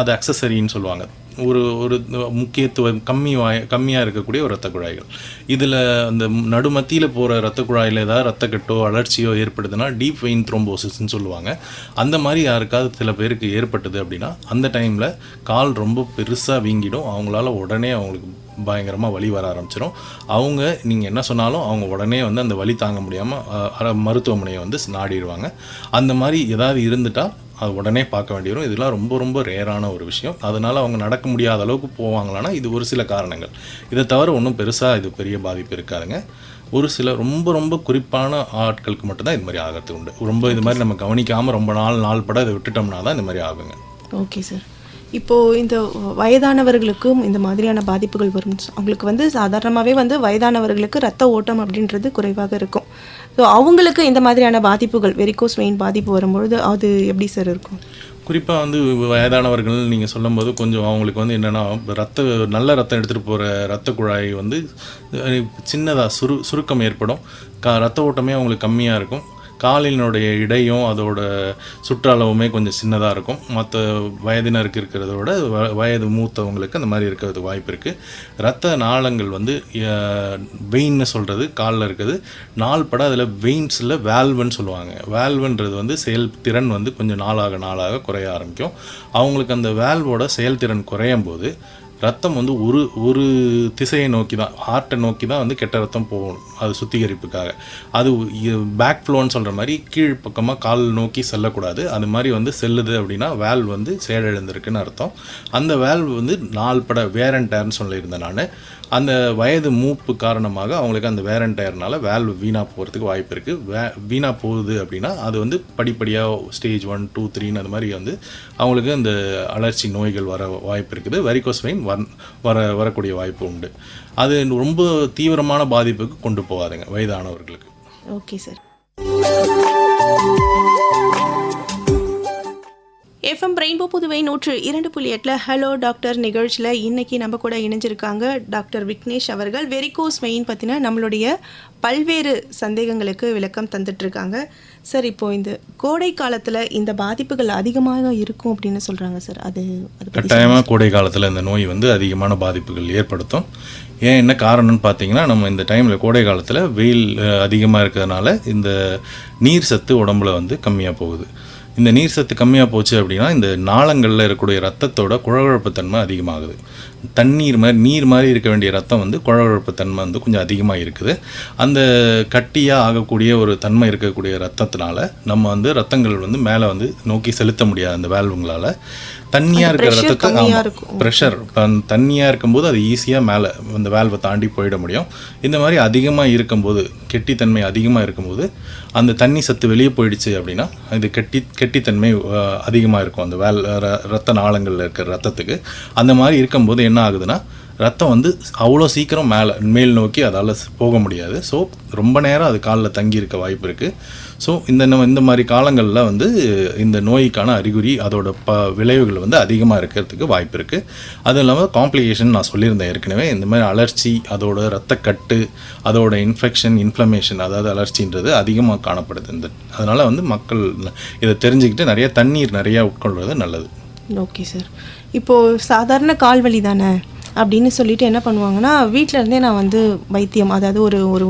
அது அக்சசரின்னு சொல்லுவாங்க. ஒரு முக்கியத்துவம் கம்மியாக இருக்கக்கூடிய ஒரு ரத்த குழாய்கள். இதில் அந்த நடுமத்தியில் போகிற ரத்த குழாயில் ஏதாவது ரத்தக்கட்டோ அலர்ச்சியோ ஏற்படுதுன்னா டீப் வெயின் த்ரோம்போசிஸ்ன்னு சொல்லுவாங்க. அந்த மாதிரி யாருக்காவது சில பேருக்கு ஏற்பட்டது அப்படின்னா அந்த டைமில் கால் ரொம்ப பெருசாக வீங்கிடும். அவங்களால உடனே அவங்களுக்கு பயங்கரமாக வலி வர ஆரம்பிச்சிடும். அவங்க நீங்கள் என்ன சொன்னாலும் அவங்க உடனே வந்து அந்த வலி தாங்க முடியாமல் மருத்துவமனையை வந்து நாடிடுவாங்க. அந்த மாதிரி ஏதாவது இருந்துட்டால் அது உடனே பார்க்க வேண்டி வரும். இதெல்லாம் ரொம்ப ரொம்ப ரேரான ஒரு விஷயம். அதனால் அவங்க நடக்க முடியாத அளவுக்கு போவாங்களான்னா இது ஒரு சில காரணங்கள். இதை தவிர ஒன்றும் பெருசாக இது பெரிய பாதிப்பு இருக்காதுங்க. ஒரு சில ரொம்ப ரொம்ப குறிப்பான ஆட்களுக்கு மட்டும்தான் இது மாதிரி ஆகிறது உண்டு. ரொம்ப இது மாதிரி நம்ம கவனிக்காமல் ரொம்ப நாள் பட இதை விட்டுட்டோம்னா தான் இந்த மாதிரி ஆகுங்க. Okay sir. இப்போது இந்த வயதானவர்களுக்கும் இந்த மாதிரியான பாதிப்புகள் வரும். அவங்களுக்கு வந்து சாதாரணமாகவே வந்து வயதானவர்களுக்கு ரத்த ஓட்டம் அப்படின்றது குறைவாக இருக்கும். ஸோ அவங்களுக்கு இந்த மாதிரியான பாதிப்புகள் வெரிகோஸ் வெயின் பாதிப்பு வரும்பொழுது அது எப்படி சார் இருக்கும்? குறிப்பாக வந்து வயதானவர்கள் நீங்கள் சொல்லும்போது கொஞ்சம் அவங்களுக்கு வந்து என்னென்னா நல்ல ரத்தம் எடுத்துகிட்டு போகிற ரத்த குழாய் வந்து சின்னதாக சுருக்கம் ஏற்படும். ரத்த ஓட்டமே அவங்களுக்கு கம்மியாக இருக்கும். காலினுடைய இடையும் அதோட சுற்றளவுமே கொஞ்சம் சின்னதாக இருக்கும். மற்ற வயதினருக்கு இருக்கிறத விட வயது மூத்தவங்களுக்கு அந்த மாதிரி இருக்கிறது வாய்ப்பு இருக்குது. இரத்த நாளங்கள் வந்து வெயின்னு சொல்கிறது காலில் இருக்குது. நாள்பட அதில் வெயின்ஸில் வேல்வுன்னு சொல்லுவாங்க. வேல்வுன்றது வந்து செயல்திறன் வந்து கொஞ்சம் நாளாக குறைய ஆரம்பிக்கும். அவங்களுக்கு அந்த வேல்வோட செயல்திறன் குறையும் போது ரத்தம் வந்து ஒரு திசையை நோக்கி தான், ஹார்ட்டை நோக்கி தான் வந்து கெட்ட ரத்தம் போகணும் அது சுத்திகரிப்புக்காக. அது பேக் ஃப்ளோன்னு சொல்கிற மாதிரி கீழ் பக்கமாக கால் நோக்கி செல்லக்கூடாது. அது மாதிரி வந்து செல்லுது அப்படின்னா வேல்வ் வந்து செயலிழந்திருக்குன்னு அர்த்தம். அந்த வேல்வ் வந்து நாள்பட வேர் அண்ட் டயர்னு சொல்லியிருந்தேன் நான். அந்த வயது மூப்பு காரணமாக அவங்களுக்கு அந்த வேர் அண்ட் டயர்னால வேல்வ் வீணாக போகிறதுக்கு வாய்ப்பு இருக்குது. வீணாக போகுது அப்படின்னா அது வந்து படிப்படியாக ஸ்டேஜ் 1, 2, 3 அது மாதிரி வந்து அவங்களுக்கு அந்த அலர்ச்சி நோய்கள் வர வாய்ப்பு இருக்குது. வெரிகோஸ் வெயின் வரக்கூடிய வாய்ப்பு உண்டு. அது ரொம்ப தீவிரமான பாதிப்புக்கு கொண்டு போகாதுங்க வயதானவர்களுக்கு. Okay sir. FM rainbow Puduvai 102.8 hello doctor நிகழ்ச்சியில் இன்றைக்கி நம்ம கூட இணைஞ்சிருக்காங்க டாக்டர் விக்னேஷ் அவர்கள். வெரிகோஸ் வெயின் பற்றின நம்மளுடைய பல்வேறு சந்தேகங்களுக்கு விளக்கம் தந்துட்டுருக்காங்க. சார், இப்போது இந்த கோடை காலத்தில் இந்த பாதிப்புகள் அதிகமாக இருக்கும் அப்படின்னு சொல்கிறாங்க சார். அது கட்டாயமாக கோடை காலத்தில் இந்த நோய் வந்து அதிகமான பாதிப்புகள் ஏற்படுத்தும். என்ன காரணம்னு பார்த்தீங்கன்னா, நம்ம இந்த டைமில் கோடை காலத்தில் வெயில் அதிகமாக இருக்கிறதுனால இந்த நீர் சத்து உடம்புல வந்து கம்மியாக போகுது. இந்த நீர் சத்து கம்மியாக போச்சு அப்படின்னா இந்த நாளங்களில் இருக்கக்கூடிய ரத்தத்தோட குழகுழப்புத்தன்மை அதிகமாகுது. நீர் மாதிரி இருக்க வேண்டிய ரத்தம் வந்து குழகுழப்புத்தன்மை வந்து கொஞ்சம் அதிகமாக இருக்குது. அந்த கட்டியாக ஆகக்கூடிய ஒரு தன்மை இருக்கக்கூடிய ரத்தத்தினால நம்ம வந்து ரத்தங்கள் வந்து மேலே வந்து நோக்கி செலுத்த முடியாது. அந்த வேல்வுங்களால் தண்ணியாக இருக்கிற ரத்தத்தை ப்ரெஷர் தண்ணியாக இருக்கும்போது அது ஈஸியாக மேலே அந்த வேல்வை தாண்டி போயிட முடியும். இந்த மாதிரி அதிகமாக இருக்கும்போது, கெட்டித்தன்மை அதிகமாக இருக்கும்போது அந்த தண்ணி சத்து வெளியே போயிடுச்சு அப்படின்னா இது கெட்டித்தன்மை அதிகமாக இருக்கும் அந்த ரத்த நாளங்களில் இருக்கிற ரத்தத்துக்கு. அந்த மாதிரி இருக்கும்போது என்ன ஆகுதுன்னா ரத்தம் வந்து அவ்வளோ சீக்கிரம் மேல் நோக்கி அதால் போக முடியாது. ஸோ ரொம்ப நேரம் அது காலில் தங்கி இருக்க வாய்ப்பு இருக்குது. ஸோ இந்த மாதிரி காலங்களில் வந்து இந்த நோய்க்கான அறிகுறி அதோட விளைவுகள் வந்து அதிகமாக இருக்கிறதுக்கு வாய்ப்பு இருக்குது. அதுவும் இல்லாமல் காம்ப்ளிகேஷன் நான் சொல்லியிருந்தேன் ஏற்கனவே. இந்த மாதிரி அலர்ச்சி, அதோட ரத்தக்கட்டு, அதோட இன்ஃப்ளமேஷன், அதாவது அலர்ச்சின்றது அதிகமாக காணப்படுது. அதனால் வந்து மக்கள் இதை தெரிஞ்சுக்கிட்டு நிறையா உட்கொள்வது நல்லது. Okay sir. இப்போது சாதாரண கால்வலி தானே அப்படின்னு சொல்லிட்டு என்ன பண்ணுவாங்கன்னா, வீட்டில் இருந்தே நான் வந்து வைத்தியம், அதாவது ஒரு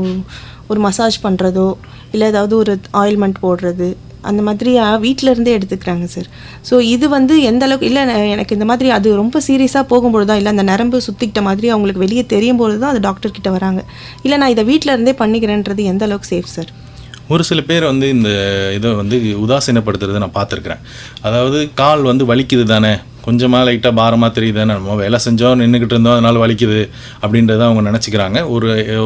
ஒரு மசாஜ் பண்ணுறதோ இல்லை ஏதாவது ஒரு ஆயில்மெண்ட் போடுறது அந்த மாதிரி வீட்டில் இருந்தே எடுத்துக்கிறாங்க சார். ஸோ இது வந்து எந்த அளவுக்கு இல்லை, எனக்கு இந்த மாதிரி அது ரொம்ப சீரியஸாக போகும்போது தான், இல்லை அந்த நரம்பு சுற்றிக்கிட்ட மாதிரி அவங்களுக்கு வெளியே தெரியும் போது தான் அது டாக்டர்கிட்ட வராங்க. இல்லை நான் இதை வீட்டில் இருந்தே பண்ணிக்கிறேன்றது எந்த அளவுக்கு சேஃப் சார்? ஒரு சில பேர் வந்து இந்த இதை வந்து உதாசீனப்படுத்துறதை நான் பார்த்துருக்குறேன். அதாவது கால் வந்து வலிக்குது தானே, கொஞ்சமாக லைட்டாக பாரமாக தெரியுது தானே, நம்ம வேலை செஞ்சோம் நின்றுக்கிட்டு இருந்தோம் அதனால் வலிக்குது அப்படின்றத அவங்க நினச்சிக்கிறாங்க.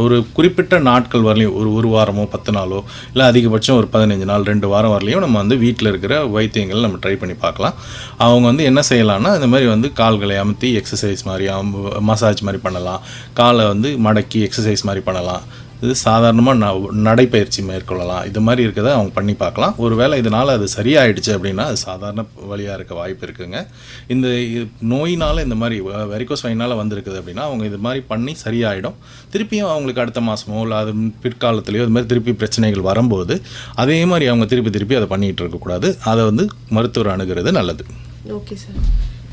ஒரு குறிப்பிட்ட நாட்கள் வரலையும், ஒரு வாரமோ 10 நாளோ இல்லை அதிகபட்சம் ஒரு 15 நாள் 2 வாரம் வரலையும் நம்ம வந்து வீட்டில் இருக்கிற வைத்தியங்கள் நம்ம ட்ரை பண்ணி பார்க்கலாம். அவங்க வந்து என்ன செய்யலாம்னா, இந்த மாதிரி வந்து கால்களை அமுத்தி எக்ஸசைஸ் மாதிரி மசாஜ் மாதிரி பண்ணலாம். காலை வந்து மடக்கி எக்ஸசைஸ் மாதிரி பண்ணலாம். இது சாதாரணமாக நடைப்பயிற்சி மேற்கொள்ளலாம். இது மாதிரி இருக்கிறத அவங்க பண்ணி பார்க்கலாம். ஒருவேளை இதனால் அது சரியாயிடுச்சு அப்படின்னா அது சாதாரண வழியாக இருக்க வாய்ப்பு இருக்குங்க. இந்த நோயினால் இந்த மாதிரி வெரிகோஸ் வெயினால் வந்திருக்குது அப்படின்னா அவங்க இது மாதிரி பண்ணி சரியாயிடும். திருப்பியும் அவங்களுக்கு அடுத்த மாதமோ இல்லை அது பிற்காலத்துலேயோ இது மாதிரி திருப்பி பிரச்சனைகள் வரும்போது அதே மாதிரி அவங்க திருப்பி அதை பண்ணிகிட்டு இருக்கக்கூடாது. அதை வந்து மருத்துவர் அணுகிறது நல்லது. Okay sir.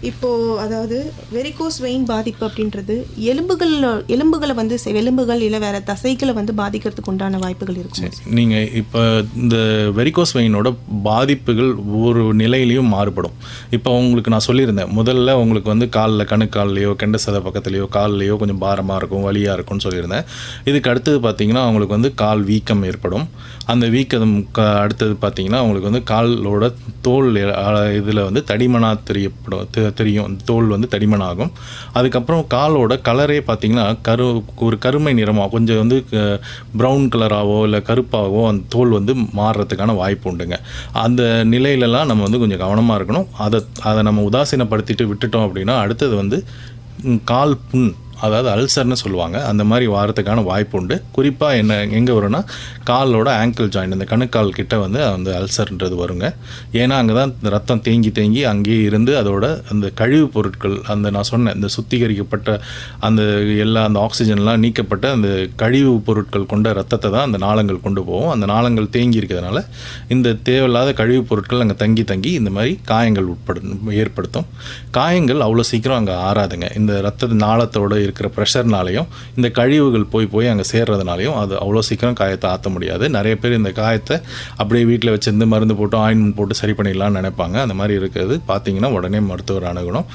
இப்போது அதாவது வெரிகோஸ் வெயின் பாதிப்பு அப்படின்றது எலும்புகளை வந்து எலும்புகள் இல்லை வேறு தசைகளை வந்து பாதிக்கிறதுக்கு உண்டான வாய்ப்புகள் இருக்கும். நீங்கள் இப்போ இந்த வெரிகோஸ் வெயினோட பாதிப்புகள் ஒவ்வொரு நிலையிலையும் மாறுபடும். இப்போ உங்களுக்கு நான் சொல்லியிருந்தேன், முதல்ல உங்களுக்கு வந்து காலில் கணுக்கால்லையோ கெண்ட சதை பக்கத்துலையோ கால்லையோ கொஞ்சம் பாரமாக இருக்கும், வலியாக இருக்கும்னு சொல்லியிருந்தேன். இதுக்கு அடுத்தது பார்த்திங்கன்னா அவங்களுக்கு வந்து கால் வீக்கம் ஏற்படும். அந்த வீக்கம் அடுத்தது பார்த்திங்கன்னா அவங்களுக்கு வந்து காலோட தோல் இதில் வந்து தடிமனாக தெரியும், தோல் வந்து தடிமனாகும். அதுக்கப்புறம் காலோட கலரே பார்த்திங்கன்னா ஒரு கருமை நிறமாக கொஞ்சம் வந்து ப்ரௌன் கலராகவோ இல்லை கருப்பாகவோ அந்த தோல் வந்து மாறுறதுக்கான வாய்ப்பு உண்டுங்க. அந்த நிலையிலலாம் நம்ம வந்து கொஞ்சம் கவனமாக இருக்கணும். அதை நம்ம உதாசீனப்படுத்திட்டு விட்டுட்டோம் அப்படின்னா அடுத்தது வந்து கால் புண், அதாவது அல்சர்னு சொல்லுவாங்க, அந்த மாதிரி வாரத்துக்கான வாய்ப்பு உண்டு. குறிப்பாக எங்கே வரும்னா காலோட ஆங்கிள் ஜாயிண்ட், இந்த கணுக்கால் கிட்ட வந்து அந்த அல்சர்ன்றது வருங்க. ஏன்னா அங்கே தான் ரத்தம் தேங்கி அங்கேயே இருந்து அதோட அந்த கழிவுப் பொருட்கள், அந்த நான் சொன்னேன் இந்த சுத்திகரிக்கப்பட்ட அந்த அந்த ஆக்சிஜன்லாம் நீக்கப்பட்ட அந்த கழிவு பொருட்கள் கொண்ட ரத்தத்தை தான் அந்த நாளங்கள் கொண்டு போகும். அந்த நாளங்கள் தேங்கி இருக்கிறதுனால இந்த தேவையில்லாத கழிவுப் பொருட்கள் அங்கே தங்கி இந்த மாதிரி காயங்கள் ஏற்படுத்தும். காயங்கள் அவ்வளோ சீக்கிரம் அங்கே ஆறாதுங்க. இந்த ரத்த நாளத்தோட இருக்கிற ப்ரெஷர்னாலையும் இந்த கழிவுகள் போய் அங்கே சேர்றதுனாலையும் அது அவ்வளோ சீக்கிரம் காயத்தை ஆற்ற முடியாது. நிறைய பேர் இந்த காயத்தை அப்படியே வீட்டில் வச்சுருந்து மருந்து போட்டு ஆயின்மெண்ட் போட்டு சரி பண்ணிடலாம்னு நினைப்பாங்க. அந்த மாதிரி இருக்கிறது பார்த்திங்கன்னா உடனே மருத்துவர் அணுகணும்.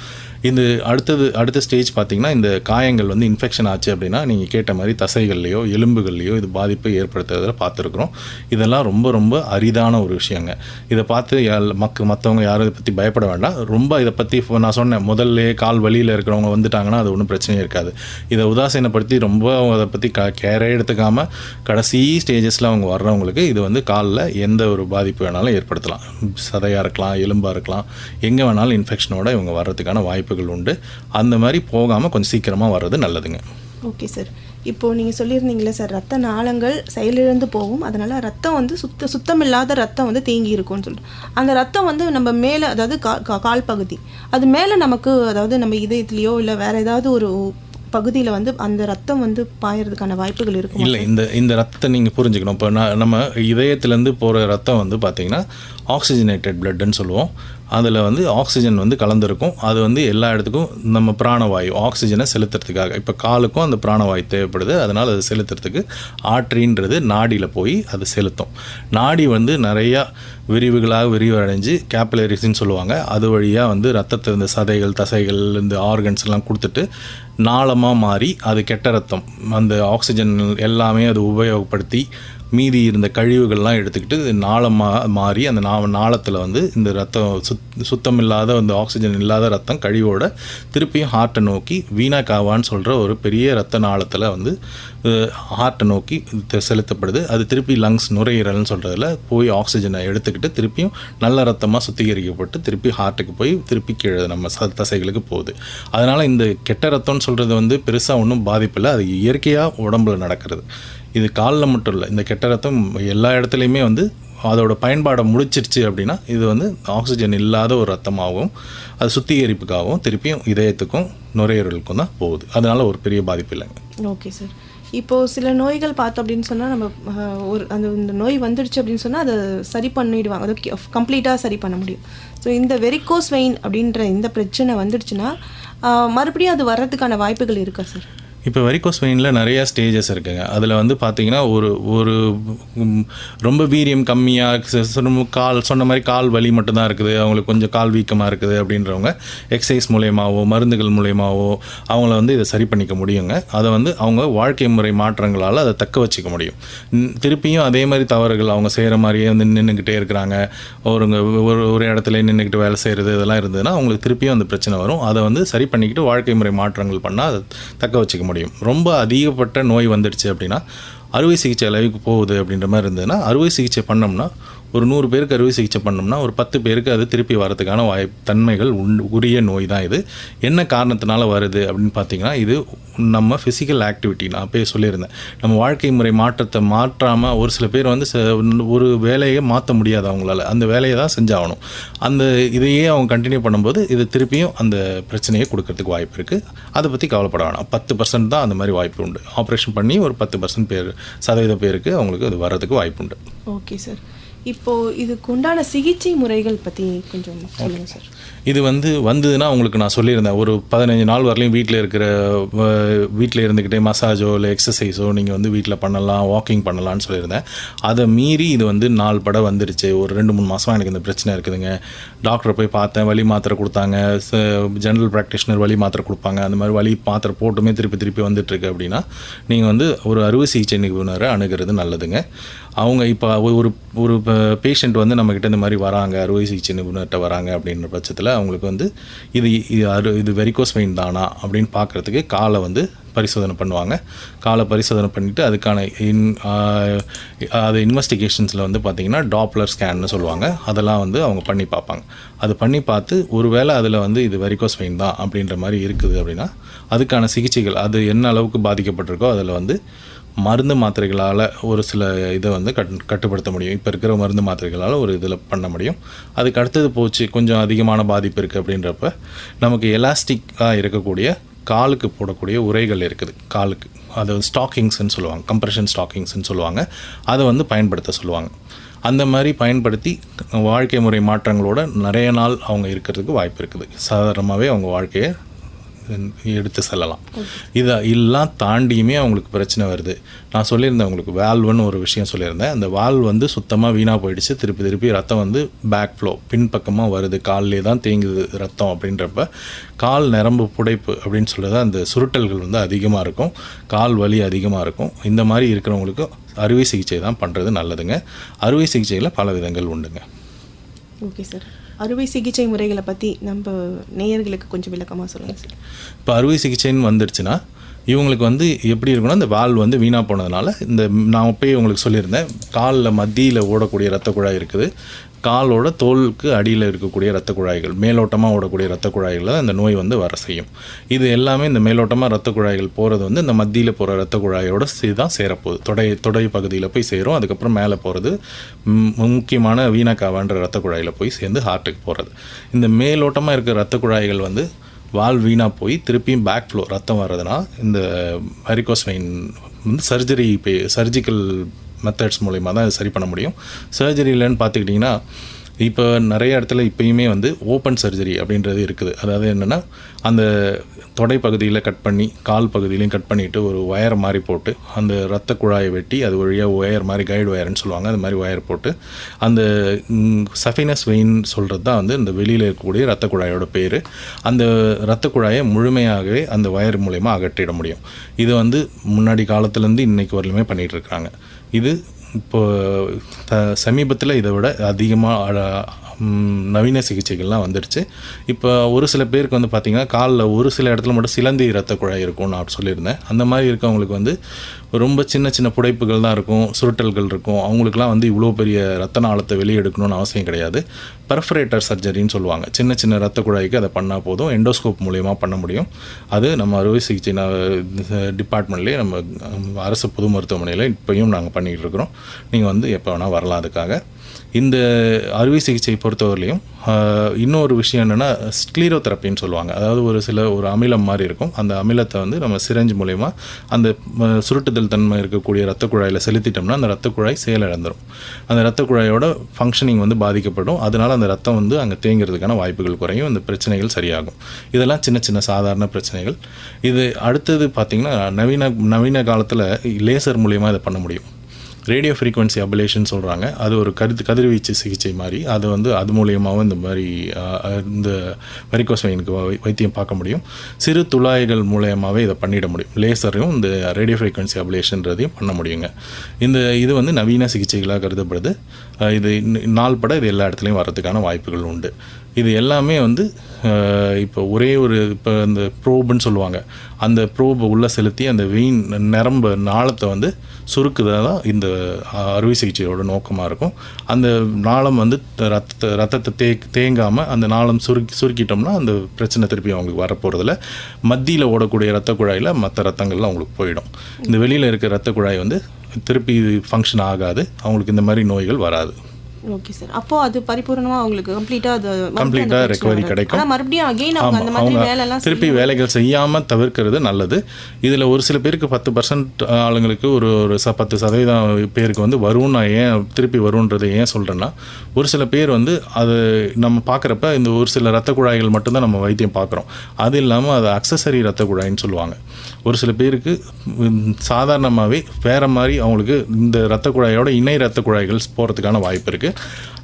இது அடுத்த ஸ்டேஜ் பார்த்திங்கன்னா இந்த காயங்கள் வந்து இன்ஃபெக்ஷன் ஆச்சு அப்படின்னா நீங்கள் கேட்ட மாதிரி தசைகள்லையோ எலும்புகள்லையோ இது பாதிப்பை ஏற்படுத்துறத பார்த்துருக்குறோம். இதெல்லாம் ரொம்ப ரொம்ப அரிதான ஒரு விஷயங்க. இதை பார்த்து மற்றவங்க யாரும் இதை பற்றி பயப்பட வேண்டாம். ரொம்ப இதை பற்றி நான் சொன்னேன், முதல்ல கால் வலியில் இருக்கிறவங்க வந்துட்டாங்கன்னா அது ஒன்றும் பிரச்சனையே இருக்காது. இதை உதாசீனப்படுத்தி ரொம்ப அதை பற்றி கேரே எடுத்துக்காமல் கடைசி ஸ்டேஜஸில் அவங்க வர்றவங்களுக்கு இது வந்து காலில் எந்த ஒரு பாதிப்பு வேணாலும் ஏற்படுத்தலாம். சதையாக இருக்கலாம், எலும்பாக இருக்கலாம், எங்கே வேணாலும் இன்ஃபெக்ஷனோட இவங்க வர்றதுக்கான வாய்ப்புகள் உண்டு. அந்த மாதிரி போகாமல் கொஞ்சம் சீக்கிரமாக வர்றது நல்லதுங்க. Okay sir. இப்போது நீங்கள் சொல்லியிருந்தீங்களே சார், ரத்த நாளங்கள் செயலிழந்து போகும், அதனால் ரத்தம் வந்து சுத்தமில்லாத ரத்தம் வந்து தேங்கி இருக்கும்னு சொல்லிட்டு, அந்த ரத்தம் வந்து நம்ம மேலே, அதாவது கால் பகுதி அது மேலே நமக்கு, அதாவது நம்ம இதயத்துலேயோ இல்லை வேறு ஏதாவது ஒரு பகுதியில் வந்து அந்த ரத்தம் வந்து பாயறதுக்கான வாய்ப்புகள் இருக்கும். இல்லை, இந்த ரத்தத்தை நீங்கள் புரிஞ்சுக்கணும். இப்போ நம்ம இதயத்துலேருந்து போகிற ரத்தம் வந்து பார்த்திங்கன்னா ஆக்சிஜனேட்டட் பிளட்டுன்னு சொல்லுவோம். அதில் வந்து ஆக்சிஜன் வந்து கலந்துருக்கும். அது வந்து எல்லா இடத்துக்கும் நம்ம பிராணவாயு ஆக்சிஜனை செலுத்துறதுக்காக, இப்போ காலுக்கும் அந்த பிராணவாயு தேவைப்படுது. அதனால் அது செலுத்துறதுக்கு ஆர்ட்ரின்றது நாடியில் போய் அது செலுத்தும். நாடி வந்து நிறையா விரிவடைஞ்சு கேப்பிலரிஸ்ன்னு சொல்லுவாங்க. அது வழியாக வந்து ரத்தத்தை இந்த சதைகள் தசைகள் இந்த ஆர்கன்ஸ் எல்லாம் கொடுத்துட்டு நாளமாக மாறி அது கெட்ட ரத்தம் அந்த ஆக்சிஜன் எல்லாமே அது உபயோகப்படுத்தி மீதி இருந்த கழிவுகள்லாம் எடுத்துக்கிட்டு நாளமாக மாறி அந்த நாளத்தில் வந்து இந்த ரத்தம் சுத்தம் இல்லாத அந்த ஆக்சிஜன் இல்லாத ரத்தம் கழிவோட திருப்பியும் ஹார்ட்டை நோக்கி வீணா காவான்னு சொல்கிற ஒரு பெரிய ரத்த நாளத்தில் வந்து ஹார்ட்டை நோக்கி செலுத்தப்படுது. அது திருப்பி லங்ஸ் நுரையீரல்னு சொல்கிறதுல போய் ஆக்சிஜனை எடுத்துக்கிட்டு திருப்பியும் நல்ல ரத்தமாக சுத்திகரிக்கப்பட்டு திருப்பி ஹார்ட்டுக்கு போய் திருப்பி கீழே நம்ம தசைகளுக்கு போகுது. அதனால் இந்த கெட்ட ரத்தம்னு சொல்கிறது வந்து பெருசாக ஒன்றும் பாதிப்பில்லை. அது இயற்கையாக உடம்புல நடக்கிறது. இது காலில் மட்டும் இல்லை, இந்த கெட்ட ரத்தம் எல்லா இடத்துலையுமே வந்து அதோட பயன்பாடை முடிச்சிருச்சு அப்படின்னா இது வந்து ஆக்சிஜன் இல்லாத ஒரு ரத்தமாகவும் அது சுத்திகரிப்புக்காகவும் திருப்பியும் இதயத்துக்கும் நுரையீரலுக்கும் தான் போகுது. அதனால் ஒரு பெரிய பாதிப்பு இல்லைங்க. Okay sir. இப்போது சில நோய்கள் பார்த்தோம் அப்படின்னு சொன்னால் நம்ம இந்த நோய் வந்துடுச்சு அப்படின்னு சொன்னால் அதை சரி பண்ணிடுவாங்க, அதை கம்ப்ளீட்டாக சரி பண்ண முடியும். ஸோ இந்த வெரிகோஸ் வெயின் அப்படின்ற இந்த பிரச்சனை வந்துடுச்சுன்னா மறுபடியும் அது வர்றதுக்கான வாய்ப்புகள் இருக்கா சார்? இப்போ வெரிகோஸ் வெயினில் நிறையா ஸ்டேஜஸ் இருக்குங்க. அதில் வந்து பார்த்திங்கன்னா ஒரு ரொம்ப வீரியம் கம்மியாக சொன்ன மாதிரி கால் வலி மட்டும்தான் இருக்குது, அவங்களுக்கு கொஞ்சம் கால் வீக்கமாக இருக்குது அப்படின்றவங்க எக்ஸசைஸ் மூலயமாவோ மருந்துகள் மூலயமாவோ அவங்கள வந்து இதை சரி பண்ணிக்க முடியுங்க. அதை வந்து அவங்க வாழ்க்கை முறை மாற்றங்களால் அதை தக்க வச்சுக்க முடியும். திருப்பியும் அதே மாதிரி தவறுகள் அவங்க செய்கிற மாதிரியே வந்து நின்றுக்கிட்டே இருக்கிறாங்க, ஒரு இடத்துல நின்றுக்கிட்டு வேலை செய்கிறது இதெல்லாம் இருந்ததுன்னா அவங்களுக்கு திருப்பியும் அந்த பிரச்சனை வரும். அதை வந்து சரி பண்ணிக்கிட்டு வாழ்க்கை முறை மாற்றங்கள் பண்ணால் அதை தக்க வச்சுக்க முடியும். ரொம்ப அதிகப்பட்ட நோய் வந்துடுச்சு அப்படின்னா அறுவை சிகிச்சை அளவுக்கு போகுது அப்படின்ற மாதிரி இருந்ததுன்னா அறுவை சிகிச்சை பண்ணோம்னா ஒரு 100 பேருக்கு அறுவை சிகிச்சை பண்ணோம்னா ஒரு 10 பேருக்கு அது திருப்பி வரதுக்கான தன்மைகள் உரிய நோய் தான் இது. என்ன காரணத்தினால வருது அப்படின்னு பார்த்தீங்கன்னா, இது நம்ம ஃபிசிக்கல் ஆக்டிவிட்டி, நான் அப்பயே சொல்லியிருந்தேன், நம்ம வாழ்க்கை முறை மாற்றத்தை மாற்றாமல் ஒரு சில பேர் வந்து ஒரு வேலையை மாற்ற முடியாது அவங்களால, அந்த வேலையை தான் செஞ்சாகணும். அந்த இதையே அவங்க கண்டினியூ பண்ணும்போது இது திருப்பியும் அந்த பிரச்சனையை கொடுக்கறதுக்கு வாய்ப்பு இருக்குது. அதை பற்றி கவலைப்பட வேணாம். 10% தான் அந்த மாதிரி வாய்ப்பு உண்டு. ஆப்ரேஷன் பண்ணி ஒரு 10% சதவீத பேருக்கு அவங்களுக்கு அது வர்றதுக்கு வாய்ப்பு உண்டு. Okay sir. இப்போது இதுக்கு உண்டான சிகிச்சை முறைகள் பற்றி கொஞ்சம் சொல்லுங்கள் சார். இது வந்ததுன்னா உங்களுக்கு நான் சொல்லியிருந்தேன், ஒரு 15 நாள் வரலையும் வீட்டில் இருந்துக்கிட்டே மசாஜோ இல்லை எக்ஸசைஸோ நீங்கள் வீட்டில் பண்ணலாம், வாக்கிங் பண்ணலான்னு சொல்லியிருந்தேன். அதை மீறி இது நாள் பட வந்துருச்சு. ஒரு 2-3 மாதமாக எனக்கு இந்த பிரச்சனை இருக்குதுங்க. டாக்டரை போய் பார்த்தேன், வலி மாத்திரை கொடுத்தாங்க, ஜென்ரல் ப்ராக்டிஷனர் வலி மாத்திரை கொடுப்பாங்க. அந்த மாதிரி வலி மாத்திரை போட்டுமே திருப்பி வந்துட்டுருக்கு அப்படின்னா நீங்கள் ஒரு அறுவை சிகிச்சை நிபுணரை அணுகிறது நல்லதுங்க. அவங்க இப்போ ஒரு பேஷண்ட் நம்மக்கிட்ட இந்த மாதிரி வராங்க, அறுவை சிகிச்சை நிபுணர்கிட்ட வராங்க அப்படின்ற பட்சத்தில் அவங்களுக்கு இது வெரிகோஸ் வெயின் தானா அப்படின்னு பார்க்குறதுக்கு காலை பரிசோதனை பண்ணுவாங்க. காலை பரிசோதனை பண்ணிவிட்டு அதுக்கான அது இன்வெஸ்டிகேஷன்ஸில் பார்த்திங்கன்னா டாப்லர் ஸ்கேன்னு சொல்லுவாங்க. அதெல்லாம் அவங்க பண்ணி பார்ப்பாங்க. அது பண்ணி பார்த்து ஒருவேளை அதில் இது வெரிகோஸ் வெயின் தான் அப்படின்ற மாதிரி இருக்குது அப்படின்னா அதுக்கான சிகிச்சைகள் அது என்ன அளவுக்கு பாதிக்கப்பட்டிருக்கோ அதில் மருந்து மாத்திரைகளால் ஒரு சில இதை கட்டுப்படுத்த முடியும். இப்போ இருக்கிற மருந்து மாத்திரைகளால் ஒரு இதில் பண்ண முடியும். அதுக்கு அடுத்தது போச்சு கொஞ்சம் அதிகமான பாதிப்பு இருக்குது அப்படின்றப்ப நமக்கு எலாஸ்டிக்காக இருக்கக்கூடிய காலுக்கு போடக்கூடிய உரைகள் இருக்குது. காலுக்கு அது ஸ்டாக்கிங்ஸ்ன்னு சொல்லுவாங்க, கம்ப்ரெஷன் ஸ்டாக்கிங்ஸ்ன்னு சொல்லுவாங்க. அதை பயன்படுத்த சொல்லுவாங்க. அந்த மாதிரி பயன்படுத்தி வாழ்க்கை முறை மாற்றங்களோட நிறைய நாள் அவங்க இருக்கிறதுக்கு வாய்ப்பு இருக்குது. சாதாரணமாகவே அவங்க வாழ்க்கையை எடுத்து செல்லலாம். இதெல்லாம் தாண்டியுமே அவங்களுக்கு பிரச்சனை வருது. நான் சொல்லியிருந்தேன் உங்களுக்கு வால்வுன்னு ஒரு விஷயம் சொல்லியிருந்தேன். அந்த வால்வ் சுத்தமாக வீணாக போயிடுச்சு. திருப்பி ரத்தம் பேக் ஃப்ளோ பின்பக்கமாக வருது, காலிலே தான் தேங்குது ரத்தம் அப்படின்றப்ப கால் நரம்பு புடைப்பு அப்படின்னு சொல்கிறது அந்த சுருட்டல்கள் அதிகமாக இருக்கும், கால் வலி அதிகமாக இருக்கும். இந்த மாதிரி இருக்கிறவங்களுக்கு அறுவை சிகிச்சை தான் பண்ணுறது நல்லதுங்க. அறுவை சிகிச்சையில் பல விதங்கள் உண்டுங்க. Okay sir. அறுவை சிகிச்சை முறைகளை பற்றி நம்ம நேயர்களுக்கு கொஞ்சம் விளக்கமாக சொல்லுங்கள் சார். இப்போ அறுவை சிகிச்சைன்னு வந்துடுச்சுன்னா இவங்களுக்கு எப்படி இருக்குன்னா, இந்த வால்வ் வீணாக போனதுனால நான் அப்பயே உங்களுக்கு சொல்லியிருந்தேன், காலில் மத்தியில் ஓடக்கூடிய இரத்த குழாய் இருக்குது, காலோட தோலுக்கு அடியில் இருக்கக்கூடிய இரத்த குழாய்கள், மேலோட்டமாக ஓடக்கூடிய இரத்த குழாய்களில் அந்த நோய் வர செய்யும். இது எல்லாமே இந்த மேலோட்டமாக இரத்த குழாய்கள் போகிறது இந்த மத்தியில் போகிற இரத்த குழாயோட தான் சேரப்போகுது. தொடை பகுதியில் போய் சேரும். அதுக்கப்புறம் மேலே போகிறது முக்கியமான வீணக்காவான்ற இரத்த குழாயில் போய் சேர்ந்து ஹார்ட்டுக்கு போகிறது. இந்த மேலோட்டமாக இருக்கிற இரத்த குழாய்கள் வால் வீணாக போய் திருப்பியும் பேக் ஃப்ளோ ரத்தம் வர்றதுனா இந்த வெரிகோஸ் வெயின் சர்ஜிக்கல் மெத்தட்ஸ் மூலயமா தான் சரி பண்ண முடியும். சர்ஜரியிலன்னு பார்த்துக்கிட்டிங்கன்னா இப்போ நிறைய இடத்துல இப்போயுமே ஓப்பன் சர்ஜரி அப்படின்றது இருக்குது. அதாவது என்னென்னா, அந்த தொடை பகுதியில் கட் பண்ணி கால் பகுதியிலையும் கட் பண்ணிவிட்டு ஒரு ஒயர் மாதிரி போட்டு அந்த இரத்த குழாயை வெட்டி அது வழியாக ஒயர் மாதிரி கைடு ஒயர்னு சொல்லுவாங்க, அது மாதிரி ஒயர் போட்டு அந்த சஃபைனஸ் வெயின் சொல்கிறது தான் இந்த வெளியில் இருக்கக்கூடிய இரத்த குழாயோட பேர். அந்த இரத்த குழாயை முழுமையாகவே அந்த ஒயர் மூலயமா அகற்றிட முடியும். இது முன்னாடி காலத்துலேருந்து இன்றைக்கு வரலுமே பண்ணிகிட்ருக்காங்க. இது இப்போ சமீபத்தில் இதை விட அதிகமாக நவீன சிகிச்சைகள்லாம் வந்துடுச்சு. இப்போ ஒரு சில பேருக்கு பார்த்திங்கன்னா காலில் ஒரு சில இடத்துல மட்டும் சிலந்தி இரத்த குழாய் இருக்கும்னு நான் சொல்லியிருந்தேன். அந்த மாதிரி இருக்கவங்களுக்கு ரொம்ப சின்ன சின்ன புடைப்புகள் தான் இருக்கும், சுருட்டல்கள் இருக்கும். அவங்களுக்குலாம் இவ்வளோ பெரிய ரத்த நாளத்தை வெளியே எடுக்கணும்னு அவசியம் கிடையாது. பெர்ஃபரேட்டர் சர்ஜரின்னு சொல்லுவாங்க. சின்ன சின்ன ரத்த குழாய்க்கு அதை பண்ணால் போதும். எண்டோஸ்கோப் மூலயமா பண்ண முடியும். அது நம்ம அறுவை சிகிச்சை டிபார்ட்மெண்ட்லேயே நம்ம அரசு பொது மருத்துவமனையில் இப்போயும் நாங்கள் பண்ணிகிட்டு இருக்கிறோம். நீங்கள் எப்போ வேணால் வரலாம். அதுக்காக இந்த அறுவை சிகிச்சை பொறுத்தவரையிலையும் இன்னொரு விஷயம் என்னென்னா, ஸ்க்ளீரோதெரப்பின்னு சொல்லுவாங்க. அதாவது ஒரு அமிலம் மாதிரி இருக்கும். அந்த அமிலத்தை நம்ம சிரஞ்சு மூலயமா அந்த சுருட்டுதல் தன்மை இருக்கக்கூடிய இரத்த குழாயில் செலுத்திட்டோம்னா அந்த இரத்த குழாய் செயலிழந்துடும். அந்த இரத்த குழாயோட ஃபங்க்ஷனிங் பாதிக்கப்படும். அதனால் அந்த ரத்தம் அங்கே தேங்கிறதுக்கான வாய்ப்புகள் குறையும், அந்த பிரச்சனைகள் சரியாகும். இதெல்லாம் சின்ன சின்ன சாதாரண பிரச்சனைகள். இது அடுத்தது பார்த்திங்கன்னா, நவீன காலத்தில் லேசர் மூலயமா இதை பண்ண முடியும். ரேடியோ ஃப்ரீக்வன்சி அபலேஷன் சொல்கிறாங்க. அது ஒரு கதிர்வீச்சு சிகிச்சை மாதிரி. அது அது மூலியமாகவும் இந்த மாதிரி இந்த வெரிகோஸ் வெயினுக்கு வைத்தியம் பார்க்க முடியும். சிறு துளாய்கள் மூலயமாவே இதை பண்ணிட முடியும். லேசரையும் இந்த ரேடியோ ஃப்ரீக்வன்சி அபலேஷன்றதையும் பண்ண முடியுங்க. இது நவீன சிகிச்சைகளாக கருதப்படுது. இது நாள்பட இது எல்லா இடத்துலையும் வர்றதுக்கான வாய்ப்புகள் உண்டு. இது எல்லாமே வந்து இப்போ ஒரே ஒரு இப்போ அந்த ப்ரோபுன்னு சொல்லுவாங்க, அந்த ப்ரோபை உள்ளே செலுத்தி அந்த வெயின் நரம்பு நாளத்தை வந்து சுருக்குதாக தான் இந்த அறுவை சிகிச்சையோட நோக்கமாக இருக்கும். அந்த நாளம் வந்து ரத்தத்தை தேங்காமல் அந்த நாளம் சுருக்கிட்டோம்னா அந்த பிரச்சனை திருப்பி அவங்களுக்கு வரப்போகிறதில்ல. மத்தியில் ஓடக்கூடிய இரத்த குழாயில் மற்ற ரத்தங்கள்லாம் அவங்களுக்கு போயிடும். இந்த வெளியில் இருக்கிற இரத்த குழாய் வந்து திருப்பி ஃபங்க்ஷன் ஆகாது, அவங்களுக்கு இந்த மாதிரி நோய்கள் வராது. Okay sir. அப்போ அது பரிபூர்ணமாக அவங்களுக்கு கம்ப்ளீட்டாக ரெக்கவரி கிடைக்கும். மறுபடியும் அகைன் அந்த மாதிரி வேலைலாம் திருப்பி வேலைகள் செய்யாமல் தவிர்க்கிறது நல்லது. இதில் ஒரு சில பேருக்கு 10% ஆளுங்களுக்கு ஒரு 10% பேருக்கு வந்து வரும். நான் ஏன் திருப்பி வரும்ன்றதை ஏன் சொல்கிறேன்னா, ஒரு சில பேர் வந்து அது நம்ம பார்க்குறப்ப இந்த ஒரு சில இரத்த குழாய்கள் மட்டும்தான் நம்ம வைத்தியம் பார்க்குறோம். அது இல்லாமல் அது அக்சசரி இரத்த குழாய்ன்னு சொல்லுவாங்க. ஒரு சில பேருக்கு சாதாரணமாகவே வேறு மாதிரி அவங்களுக்கு இந்த இரத்த குழாயோட இணை இரத்த குழாய்கள் போகிறதுக்கான வாய்ப்பு இருக்குது.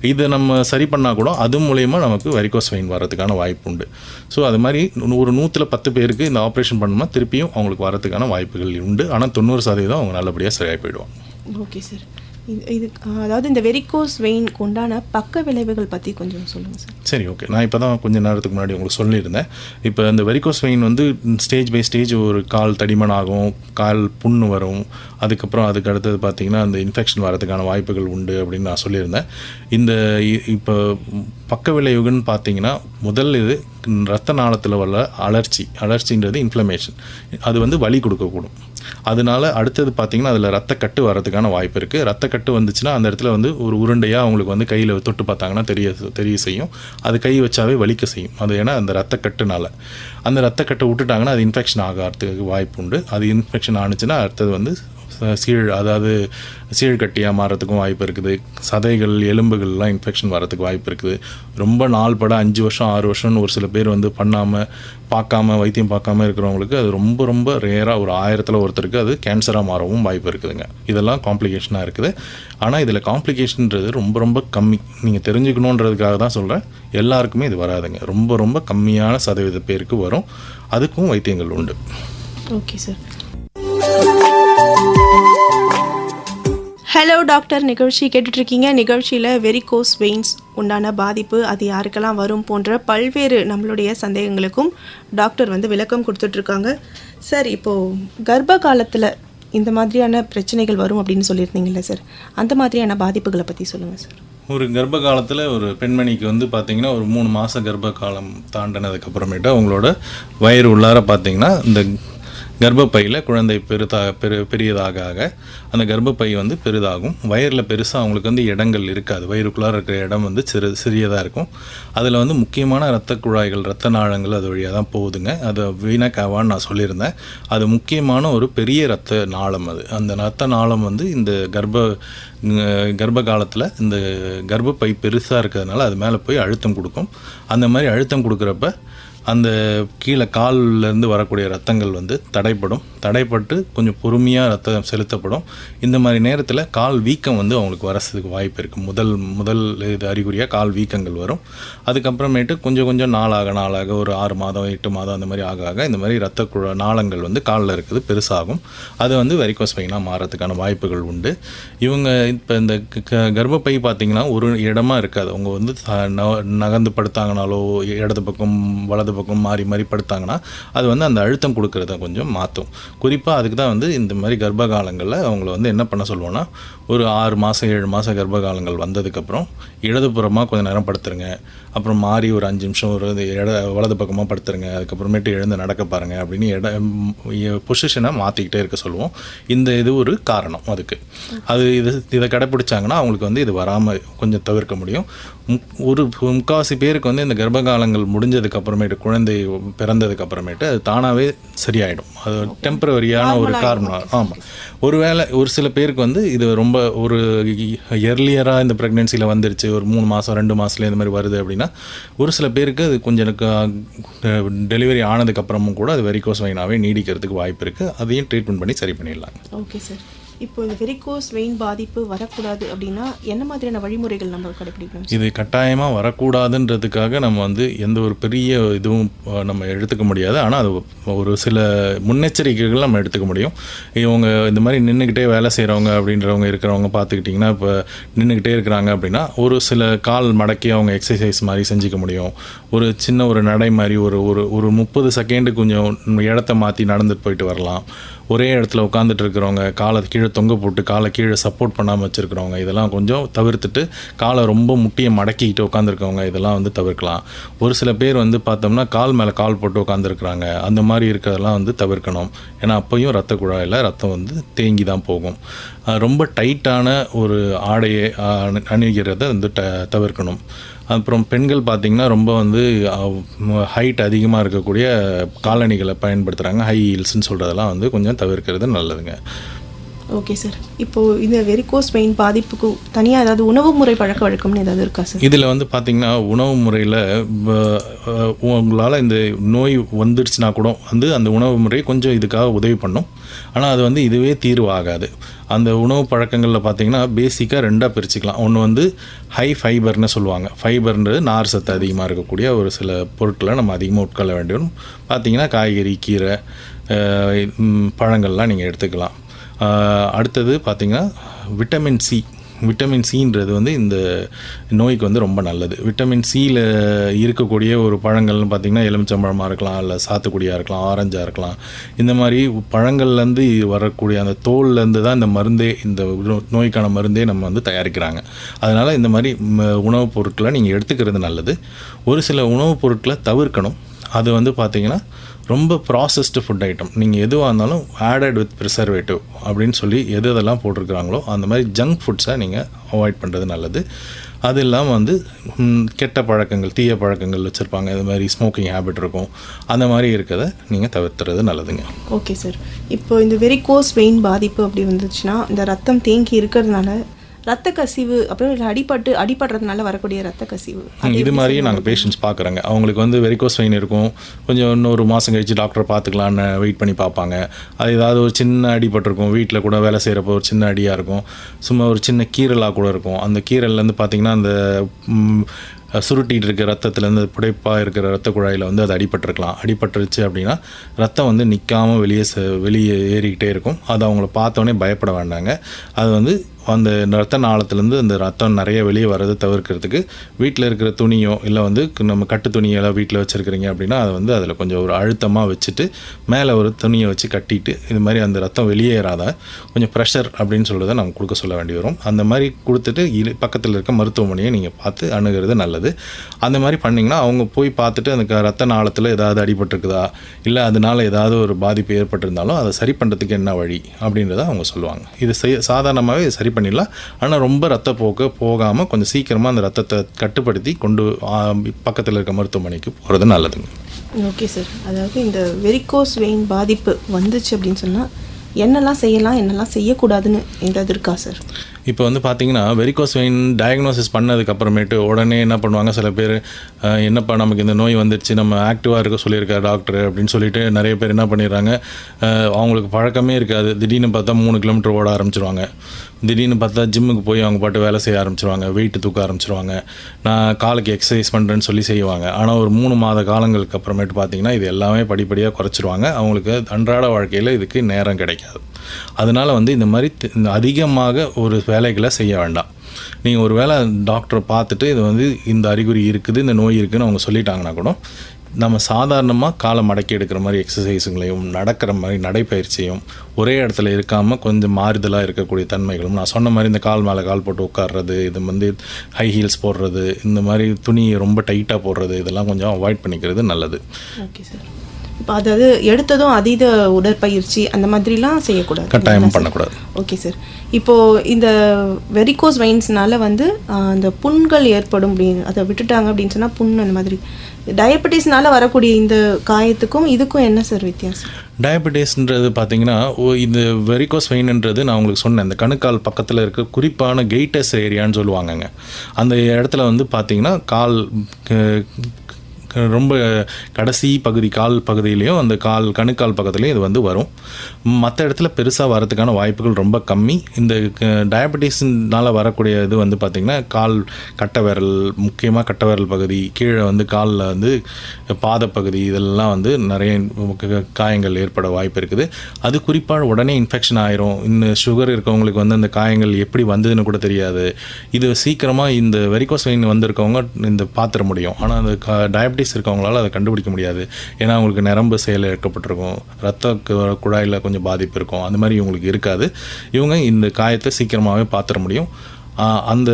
இதை நம்ம சரி பண்ணால் கூட அது மூலயமா நமக்கு வெரிகோஸ் வெயின் வர்றதுக்கான வாய்ப்பு உண்டு. ஸோ அது மாதிரி ஒரு 110 பேருக்கு இந்த ஆப்ரேஷன் பண்ணோம்னா திருப்பியும் அவங்களுக்கு வரதுக்கான வாய்ப்புகள் உண்டு. ஆனால் 90% அவங்க நல்லபடியாக சரியாக போயிடுவாங்க. Okay sir. இது அதாவது இந்த வெரிகோஸ் வெயினுக்கு உண்டான பக்க விளைவுகள் பற்றி கொஞ்சம் சொல்லுங்கள் சார். சரி, ஓகே. நான் இப்போ தான் கொஞ்சம் நேரத்துக்கு முன்னாடி உங்களுக்கு சொல்லியிருந்தேன். இப்போ இந்த வெரிகோஸ் வெயின் வந்து ஸ்டேஜ் பை ஸ்டேஜ் ஒரு கால் தடிமன் ஆகும், கால் புண்ணு வரும், அதுக்கப்புறம் அதுக்கு அடுத்தது பார்த்திங்கன்னா அந்த இன்ஃபெக்ஷன் வரதுக்கான வாய்ப்புகள் உண்டு அப்படின்னு நான் சொல்லியிருந்தேன். இப்போ பக்க விளைவுகள்னு பார்த்தீங்கன்னா முதல் இது ரத்த நாளத்தில் உள்ள அலர்ச்சின்றது இன்ஃப்ளமேஷன், அது வந்து வலி கொடுக்கக்கூடும். அதனால அடுத்தது பார்த்திங்கன்னா அதில் ரத்தக்கட்டு வரதுக்கான வாய்ப்பு இருக்குது. ரத்தக்கட்டு வந்துச்சுன்னா அந்த இடத்துல வந்து ஒரு உருண்டையாக அவங்களுக்கு வந்து கையில் தொட்டு பார்த்தாங்கன்னா தெரிய செய்யும். அது கை வச்சாவே வலிக்க செய்யும். அது ஏன்னா அந்த ரத்தக்கட்டுனால. அந்த ரத்தக்கட்டை விட்டுட்டாங்கன்னா அது இன்ஃபெக்ஷன் ஆகிறதுக்கு வாய்ப்பு உண்டு. அது இன்ஃபெக்ஷன் ஆணுச்சுன்னா அடுத்தது வந்து சீழ்கட்டியாக மாறத்துக்கும் வாய்ப்பு இருக்குது. சதைகள் எலும்புகள்லாம் இன்ஃபெக்ஷன் வரத்துக்கு வாய்ப்பு இருக்குது. ரொம்ப நாள் பட 5 வருஷம் 6 வருஷம்னு ஒரு சில பேர் வந்து வைத்தியம் பார்க்காம இருக்கிறவங்களுக்கு அது ரொம்ப ரொம்ப ரேராக ஒரு 1000ல் ஒருத்தருக்கு அது கேன்சராக மாறவும் வாய்ப்பு இருக்குதுங்க. இதெல்லாம் காம்ப்ளிகேஷனாக இருக்குது. ஆனால் இதில் காம்ப்ளிகேஷன்ன்றது ரொம்ப ரொம்ப கம்மி. நீங்கள் தெரிஞ்சுக்கணுன்றதுக்காக தான் சொல்கிறேன். எல்லாருக்குமே இது வராதுங்க. ரொம்ப ரொம்ப கம்மியான சதவீத பேருக்கு வரும். அதுக்கும் வைத்தியங்கள் உண்டு. Okay sir. ஹலோ டாக்டர் நிகழ்ச்சி கேட்டுட்ருக்கீங்க. நிகழ்ச்சியில் வெரிகோஸ் வெயின்ஸ் உண்டான பாதிப்பு, அது யாருக்கெல்லாம் வரும் போன்ற பல்வேறு நம்மளுடைய சந்தேகங்களுக்கும் டாக்டர் வந்து விளக்கம் கொடுத்துட்ருக்காங்க. சார், இப்போது கர்ப்ப காலத்தில் இந்த மாதிரியான பிரச்சனைகள் வரும் அப்படின்னு சொல்லியிருந்தீங்கல்ல சார், அந்த மாதிரியான பாதிப்புகளை பற்றி சொல்லுங்கள் சார். ஒரு கர்ப்ப காலத்தில் ஒரு பெண்மணிக்கு வந்து பார்த்திங்கன்னா ஒரு 3 மாத கர்ப்ப காலம் தாண்டினதுக்கப்புறமேட்டு அவங்களோட வயிறு உள்ளார பார்த்திங்கன்னா இந்த கர்ப்பப்பையில் குழந்தை பெரியதாக அந்த கர்ப்பப்பை வந்து பெரிதாகும். வயிறில் பெருசாக அவங்களுக்கு வந்து இடங்கள் இருக்காது. வயிறுக்குள்ளார இருக்கிற இடம் வந்து சிறியதாக இருக்கும். அதில் வந்து முக்கியமான இரத்த குழாய்கள், இரத்த நாளங்கள் அது வழியாக தான் போகுதுங்க. அது வீணக்காவான்னு நான் சொல்லியிருந்தேன். அது முக்கியமான ஒரு பெரிய இரத்த நாளம். அந்த இரத்த நாளம் வந்து இந்த கர்ப்ப காலத்தில் இந்த கர்ப்பப்பை பெருசாக இருக்கிறதுனால அது மேலே போய் அழுத்தம் கொடுக்கும். அந்த மாதிரி அழுத்தம் கொடுக்குறப்ப அந்த கீழே காலிலேருந்து வரக்கூடிய ரத்தங்கள் வந்து தடைப்பட்டு கொஞ்சம் பொறுமையாக ரத்தம் செலுத்தப்படும். இந்த மாதிரி நேரத்தில் கால் வீக்கம் வந்து அவங்களுக்கு வரதுக்கு வாய்ப்பு இருக்குது. முதல் இது அறிகுறியாக கால் வீக்கங்கள் வரும். அதுக்கப்புறமேட்டு கொஞ்சம் நாளாக ஒரு 6 மாதம் 8 மாதம் அந்த மாதிரி ஆக இந்த மாதிரி இரத்த நாளங்கள் வந்து காலில் இருக்குது பெருசாகும். அது வந்து வெரிகோஸ் வெயினாக மாறதுக்கான வாய்ப்புகள் உண்டு. இவங்க இப்போ இந்த கர்ப்பப்பை பார்த்திங்கன்னா ஒரு இடமா இருக்காது. அவங்க வந்து நகர்ந்து படுத்தாங்கனாலோ இடது பக்கம் வலது பக்கம் மாறி படுத்தாங்கன்னா அது வந்து அந்த அழுத்தம் கொடுக்கறத கொஞ்சம் மாற்றும். குறிப்பாக அதுக்கு தான் வந்து இந்த மாதிரி கர்ப்ப காலங்களில் அவங்கள வந்து என்ன பண்ண சொல்லுவோன்னா, ஒரு 6 மாதம் 7 மாதம் கர்ப்ப காலங்கள் வந்ததுக்கப்புறம் இடதுபுறமாக கொஞ்சம் நேரம் படுத்துருங்க, அப்புறம் மாறி ஒரு 5 நிமிஷம் ஒரு வலது பக்கமாக படுத்துருங்க, அதுக்கப்புறமேட்டு எழுந்து நடக்க பாருங்கள் அப்படின்னு பொசிஷனை மாற்றிக்கிட்டே இருக்க சொல்லுவோம். இது ஒரு காரணம் அதுக்கு. இதை கடைப்பிடிச்சாங்கன்னா அவங்களுக்கு வந்து இது வராமல் கொஞ்சம் தவிர்க்க முடியும். ஒரு முக்கால்வாசி பேருக்கு வந்து இந்த கர்ப்ப காலங்கள் முடிஞ்சதுக்கப்புறமேட்டு குழந்தை பிறந்ததுக்கப்புறமேட்டு அது தானாகவே சரியாயிடும். அது டெம்பரவரியான ஒரு காரணம். ஆமாம், ஒருவேளை ஒரு சில பேருக்கு வந்து இது ரொம்ப ஒரு எர்லியராக இந்த ப்ரெக்னென்சியில் வந்துருச்சு, ஒரு 3 மாதம் 2 மாதத்துல இந்த மாதிரி வருது அப்படின்னா ஒரு சில பேருக்கு அது கொஞ்சம் டெலிவரி ஆனதுக்கப்புறமும் கூட அது வெரிகோஸ் வெயினாகவே நீடிக்கிறதுக்கு வாய்ப்பு இருக்குது. அதையும் ட்ரீட்மெண்ட் பண்ணி சரி பண்ணிடலாம். Okay sir. இப்போ இந்த வெரிகோஸ் வெயின் பாதிப்பு வரக்கூடாது அப்படின்னா என்ன மாதிரியான வழிமுறைகள் நம்ம கடைபிடிக்கணும்? இது கட்டாயமாக வரக்கூடாதுன்றதுக்காக நம்ம வந்து எந்த ஒரு பெரிய இதுவும் நம்ம எடுத்துக்க முடியாது. ஆனால் அது ஒரு சில முன்னெச்சரிக்கைகள் நம்ம எடுத்துக்க முடியும். இவங்க இந்த மாதிரி நின்றுக்கிட்டே வேலை செய்கிறவங்க அப்படின்றவங்க இருக்கிறவங்க பார்த்துக்கிட்டிங்கன்னா, இப்போ நின்றுக்கிட்டே இருக்கிறாங்க அப்படின்னா ஒரு சில கால் மடக்கி அவங்க எக்ஸசைஸ் மாதிரி செஞ்சுக்க முடியும். ஒரு சின்ன ஒரு நடை மாதிரி ஒரு ஒரு 30 செகண்டு கொஞ்சம் இடத்த மாற்றி நடந்துட்டு போயிட்டு வரலாம். ஒரே இடத்துல உட்காந்துட்டு இருக்கிறவங்க காலை கீழே தொங்க போட்டு காலை கீழே சப்போர்ட் பண்ணாமல் வச்சுருக்கிறவங்க இதெல்லாம் கொஞ்சம் தவிர்த்துட்டு, காலை ரொம்ப முட்டியை மடக்கிக்கிட்டு உட்காந்துருக்கவங்க இதெல்லாம் வந்து தவிர்க்கலாம். ஒரு சில பேர் வந்து பார்த்தோம்னா கால் மேலே கால் போட்டு உட்காந்துருக்குறாங்க. அந்த மாதிரி இருக்கிறதெல்லாம் வந்து தவிர்க்கணும். ஏன்னா அப்போயும் ரத்த குழாயில் ரத்தம் வந்து தேங்கி தான் போகும். ரொம்ப டைட்டான ஒரு ஆடையை அணிகிறத வந்து தவிர்க்கணும். அப்புறம் பெண்கள் பார்த்திங்கன்னா ரொம்ப வந்து ஹைட் அதிகமாக இருக்கக்கூடிய காலணிகளை பயன்படுத்துகிறாங்க. ஹை ஹீல்ஸ்ன்னு சொல்கிறதெல்லாம் வந்து கொஞ்சம் தவிர்க்கிறது நல்லதுங்க. Okay sir. இப்போது இந்த வெரிகோஸ் வெயின் பாதிப்புக்கு தனியாக ஏதாவது உணவு முறை பழக்க வழக்கம்னு ஏதாவது இருக்கா சார்? இதில் வந்து பார்த்திங்கன்னா உணவு முறையில் உங்களால் இந்த நோய் வந்துடுச்சுன்னா கூட வந்து அந்த உணவு முறை கொஞ்சம் இதுக்காக உதவி பண்ணும். ஆனால் அது வந்து இதுவே தீர்வு ஆகாது. அந்த உணவு பழக்கங்களில் பார்த்திங்கன்னா பேசிக்காக 2ஆக பிரிச்சுக்கலாம். ஒன்று வந்து ஹை ஃபைபர்னு சொல்லுவாங்க. ஃபைபர்ன்றது நார் சத்து அதிகமாக இருக்கக்கூடிய ஒரு சில பொருட்களை நம்ம அதிகமாக உட்கொள்ள வேண்டும். பார்த்திங்கன்னா காய்கறி, கீரை, பழங்கள்லாம் நீங்கள் எடுத்துக்கலாம். அடுத்தது பார்த்திங்கன்னா விட்டமின் சின்றது வந்து இந்த நோய்க்கு வந்து ரொம்ப நல்லது. விட்டமின் சியில் இருக்கக்கூடிய ஒரு பழங்கள்னு பார்த்திங்கன்னா எலுமிச்சம்பழமாக இருக்கலாம், இல்லை சாத்துக்குடியாக இருக்கலாம், ஆரஞ்சாக இருக்கலாம். இந்த மாதிரி பழங்கள்லேருந்து வரக்கூடிய அந்த தோல்லேருந்து தான் இந்த மருந்தே, இந்த நோய்க்கான மருந்தே நம்ம வந்து தயாரிக்கிறாங்க. அதனால் இந்த மாதிரி உணவுப் பொருட்களை நீங்கள் எடுத்துக்கிறது நல்லது. ஒரு சில உணவுப் பொருட்களை தவிர்க்கணும். அது வந்து பார்த்திங்கன்னா ரொம்ப ப்ராசஸ்டு ஃபுட் ஐட்டம், நீங்கள் எதுவாக இருந்தாலும் ஆடட் வித் ப்ரிசர்வேட்டிவ் அப்படின்னு சொல்லி எதெல்லாம் போட்டிருக்கிறாங்களோ அந்த மாதிரி ஜங்க் ஃபுட்ஸை நீங்கள் அவாய்ட் பண்ணுறது நல்லது. அது இல்லாமல் வந்து கெட்ட பழக்கங்கள், தீய பழக்கங்கள் வச்சுருப்பாங்க. இது மாதிரி ஸ்மோக்கிங் ஹேபிட் இருக்கும். அந்த மாதிரி இருக்கிறத நீங்கள் தவிர்த்துறது நல்லதுங்க. Okay sir. இப்போ இந்த வெரிகோஸ் வெயின் பாதிப்பு அப்படி வந்துச்சுன்னா இந்த ரத்தம் தேங்கி இருக்கிறதுனால ரத்த கசிவு, அப்புறம் அடிபடுறதுனால வரக்கூடிய ரத்த கசிவு, இது மாதிரியும் நாங்கள் பேஷண்ட்ஸ் பார்க்குறோங்க. அவங்களுக்கு வந்து வெரிகோஸ் வெயின் இருக்கும், கொஞ்சம் இன்னொரு மாதம் கழிச்சு டாக்டரை பார்த்துக்கலான்னு வெயிட் பண்ணி பார்ப்பாங்க. அது ஏதாவது ஒரு சின்ன அடிபட்டிருக்கும், வீட்டில் கூட வேலை செய்கிறப்போ ஒரு சின்ன அடியாக இருக்கும், சும்மா ஒரு சின்ன கீரலாக கூட இருக்கும். அந்த கீரல்லேருந்து பார்த்திங்கன்னா அந்த சுருட்டிகிட்டு இருக்கிற ரத்தத்துலேருந்து புடைப்பாக இருக்கிற ரத்த குழாயில் வந்து அது அடிபட்டுருச்சு அப்படின்னா ரத்தம் வந்து நிற்காமல் வெளியே ஏறிக்கிட்டே இருக்கும். அது அவங்கள பார்த்தோன்னே பயப்பட வேண்டாங்க. அது வந்து அந்த ரத்த நாளத்துலேருந்து அந்த ரத்தம் நிறைய வெளியே வர்றதை தவிர்க்கிறதுக்கு வீட்டில் இருக்கிற துணியோ இல்லை வந்து நம்ம கட்டு துணியெல்லாம் வீட்டில் வச்சுருக்கிறீங்க அப்படின்னா அதை வந்து அதில் கொஞ்சம் ஒரு அழுத்தமாக வச்சுட்டு மேலே ஒரு துணியை வச்சு கட்டிட்டு இது மாதிரி அந்த ரத்தம் வெளியேறாத கொஞ்சம் ப்ரெஷர் அப்படின்னு சொல்கிறத நம்ம கொடுக்க சொல்ல வேண்டி வரும். அந்த மாதிரி கொடுத்துட்டு பக்கத்தில் இருக்க மருத்துவமனையை நீங்கள் பார்த்து அணுகிறது நல்லது. அந்த மாதிரி பண்ணிங்கன்னா அவங்க போய் பார்த்துட்டு அந்த ரத்த நாளத்தில் ஏதாவது அடிபட்டிருக்குதா, இல்லை அதனால் ஏதாவது ஒரு பாதிப்பு ஏற்பட்டிருந்தாலும் அதை சரி பண்ணுறதுக்கு என்ன வழி அப்படின்றத அவங்க சொல்லுவாங்க. இது சாதாரணமாகவே சரி பண்ணிடலாம். ஆனால் ரொம்ப ரத்த போக்கு போகாமல் கொஞ்சம் சீக்கிரமாக அந்த ரத்தத்தை கட்டுப்படுத்தி கொண்டு பக்கத்தில் இருக்க மருத்துவமனைக்கு போகிறது நல்லதுங்க. Okay sir. அதாவது இந்த வெரிகோஸ் வெயின் பாதிப்பு வந்துச்சு அப்படின்னு சொன்னால் என்னெல்லாம் செய்யலாம், என்னெல்லாம் செய்யக்கூடாதுன்னு ஏதாவது இருக்கா சார்? இப்போ வந்து பார்த்திங்கன்னா வெரிகோஸ் வெயின் டயக்னோசிஸ் பண்ணதுக்கப்புறமேட்டு உடனே என்ன பண்ணுவாங்க, சில பேர் என்னப்பா நமக்கு இந்த நோய் வந்துடுச்சு, நம்ம ஆக்டிவாக இருக்க சொல்லியிருக்காரு டாக்டர் அப்படின்னு சொல்லிட்டு நிறைய பேர் என்ன பண்ணிடுறாங்க, அவங்களுக்கு பழக்கமே இருக்காது. திடீர்னு பார்த்தா 3 கிலோமீட்டர் ஓட ஆரம்பிச்சிருவாங்க. திடீர்னு பார்த்தா ஜிம்முக்கு போய் அவங்க பாட்டு வேலை செய்ய ஆரம்பிச்சிருவாங்க, வெயிட்டு தூக்க ஆரம்பிச்சிருவாங்க, நான் காலுக்கு எக்ஸசைஸ் பண்ணுறேன்னு சொல்லி செய்வாங்க. ஆனால் ஒரு 3 மாத காலங்களுக்கு அப்புறமேட்டு பார்த்திங்கன்னா இது எல்லாமே படிப்படியாக குறைச்சிருவாங்க. அவங்களுக்கு அன்றாட வாழ்க்கையில் இதுக்கு நேரம் கிடைக்காது. அதனால் வந்து இந்த மாதிரி அதிகமாக ஒரு வேலைகளை செய்ய வேண்டாம். நீங்கள் ஒரு வேளை டாக்டரை பார்த்துட்டு இது வந்து இந்த அறிகுறி இருக்குது, இந்த நோய் இருக்குதுன்னு அவங்க சொல்லிட்டாங்கன்னா கூட நம்ம சாதாரணமாக காலை மடக்கி எடுக்கிற மாதிரி எக்ஸசைஸுங்களையும் நடக்கிற மாதிரி நடைப்பயிற்சியும் ஒரே இடத்துல இருக்காமல் கொஞ்சம் மாறுதலாக இருக்கக்கூடிய தன்மைகளும், நான் சொன்ன மாதிரி இந்த கால் மேலே கால் போட்டு உட்கார்றது, இது வந்து ஹை ஹீல்ஸ் போடுறது, இந்த மாதிரி துணியை ரொம்ப டைட்டாக போடுறது, இதெல்லாம் கொஞ்சம் அவாய்ட் பண்ணிக்கிறது நல்லது. Okay sir. இப்போ அதாவது எடுத்ததும் அதீத உடற்பயிற்சி அந்த மாதிரிலாம் செய்யக்கூடாது, கட்டாயம் பண்ணக்கூடாது. Okay sir. இப்போது இந்த வெரிகோஸ் வெயின்ஸ்னால வந்து அந்த புண்கள் ஏற்படும் அப்படின்னு அதை விட்டுட்டாங்க அப்படின்னு சொன்னால் புண் அந்த மாதிரி, டயபெட்டிஸ்னால வரக்கூடிய இந்த காயத்துக்கும் இதுக்கும் என்ன சார் வித்தியாசம்? டயபெட்டிஸ்ன்றது பார்த்திங்கன்னா இந்த வெரிகோஸ் வெயின்ன்றது நான் உங்களுக்கு சொன்னேன், இந்த கணுக்கால் பக்கத்தில் இருக்க குறிப்பான கெய்டஸ் ஏரியான்னு சொல்லுவாங்கங்க. அந்த இடத்துல வந்து பார்த்திங்கன்னா ரொம்ப கடைசி பகுதி கால் பகுதியிலையும் அந்த கணுக்கால் பக்கத்துலேயும் இது வந்து வரும். மற்ற இடத்துல பெருசாக வரதுக்கான வாய்ப்புகள் ரொம்ப கம்மி. இந்த டயபெட்டிஸ்னால் வரக்கூடிய இது வந்து பார்த்திங்கன்னா கட்டை விரல், முக்கியமாக கட்டை விரல் பகுதி, கீழே வந்து காலில் வந்து பாதப்பகுதி, இதெல்லாம் வந்து நிறைய காயங்கள் ஏற்பட வாய்ப்பு இருக்குது. அது குறிப்பாக உடனே இன்ஃபெக்ஷன் ஆயிரும். இன்னும் சுகர் இருக்கவங்களுக்கு வந்து அந்த காயங்கள் எப்படி வந்ததுன்னு கூட தெரியாது. இது சீக்கிரமாக இந்த வெரிகோஸ் வெயின் வந்திருக்கவங்க இந்த பார்த்துட முடியும். ஆனால் அந்த டயபெட்டிஸ் இருக்கவங்களால அதை கண்டுபிடிக்க முடியாது. ஏன்னா அவங்களுக்கு நரம்பு செயல் இழக்கப்பட்டிருக்கும், ரத்த குழாயில் கொஞ்சம் பாதிப்பு இருக்கும். அந்த மாதிரி இவங்களுக்கு இருக்காது. இவங்க இந்த காயத்தை சீக்கிரமாகவே பார்த்துட முடியும். அந்த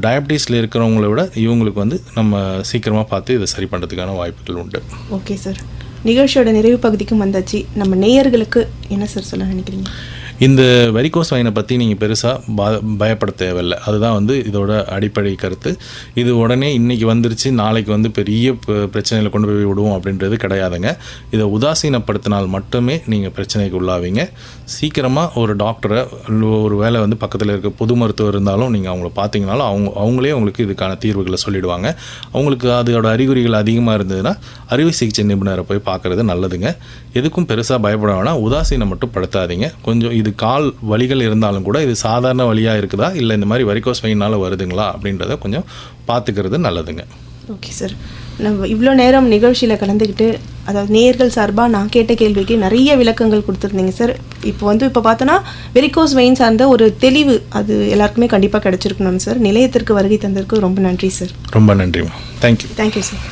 டயபெட்டிஸில் இருக்கிறவங்கள விட இவங்களுக்கு வந்து நம்ம சீக்கிரமாக பார்த்து இதை சரி பண்ணுறதுக்கான வாய்ப்புகள் உண்டு. ஓகே சார், நிகழ்ச்சியோட நிறைவு பகுதிக்கும் வந்தாச்சு. நம்ம நேயர்களுக்கு என்ன சார் சொல்ல நினைக்கிறீங்க? இந்த வெரிகோஸ் வெயினை பற்றி நீங்கள் பெருசாக பயப்பட தேவையில்லை. அதுதான் வந்து இதோட அடிப்படை கருத்து. இது உடனே இன்றைக்கி வந்துருச்சு, நாளைக்கு வந்து பெரிய பிரச்சனையில் கொண்டு போய் விடுவோம் அப்படின்றது கிடையாதுங்க. இதை உதாசீனப்படுத்தினால் மட்டுமே நீங்கள் பிரச்சனைக்கு உள்ளாவீங்க. சீக்கிரமாக ஒரு டாக்டரை, ஒரு வேளை வந்து பக்கத்தில் இருக்க பொது மருத்துவர் இருந்தாலும் நீங்கள் அவங்கள பார்த்தீங்கனாலும் அவங்களே உங்களுக்கு இதுக்கான தீர்வுகளை சொல்லிவிடுவாங்க. அவங்களுக்கு அதோட அறிகுறிகள் அதிகமாக இருந்ததுன்னா அறுவை சிகிச்சை நிபுணரை போய் பார்க்குறது நல்லதுங்க. எதுக்கும் பெருசாக பயப்பட வேணாம், உதாசீனம் மட்டும் படுத்தாதீங்க. கொஞ்சம் இது கால் வலிகள் இருந்தாலும் கூட இது சாதாரண வலியாக இருக்குதா இல்லை இந்த மாதிரி வெரிகோஸ் வெயினால் வருதுங்களா அப்படின்றத கொஞ்சம் பார்த்துக்கிறது நல்லதுங்க. ஓகே சார், நம்ம இவ்வளோ நேரம் நிகழ்ச்சியில் கலந்துக்கிட்டு, அதாவது நேயர்கள் சார்பாக நான் கேட்ட கேள்விக்கு நிறைய விளக்கங்கள் கொடுத்துருந்தீங்க சார். இப்போ பார்த்தோன்னா வெரிகோஸ் வெயின் சார்ந்த ஒரு தெளிவு அது எல்லாருக்குமே கண்டிப்பாக கிடைச்சிருக்கணும் சார். நிலையத்திற்கு வருகை தந்ததற்கு ரொம்ப நன்றி சார். ரொம்ப நன்றி. தேங்க்யூ. Thank you sir.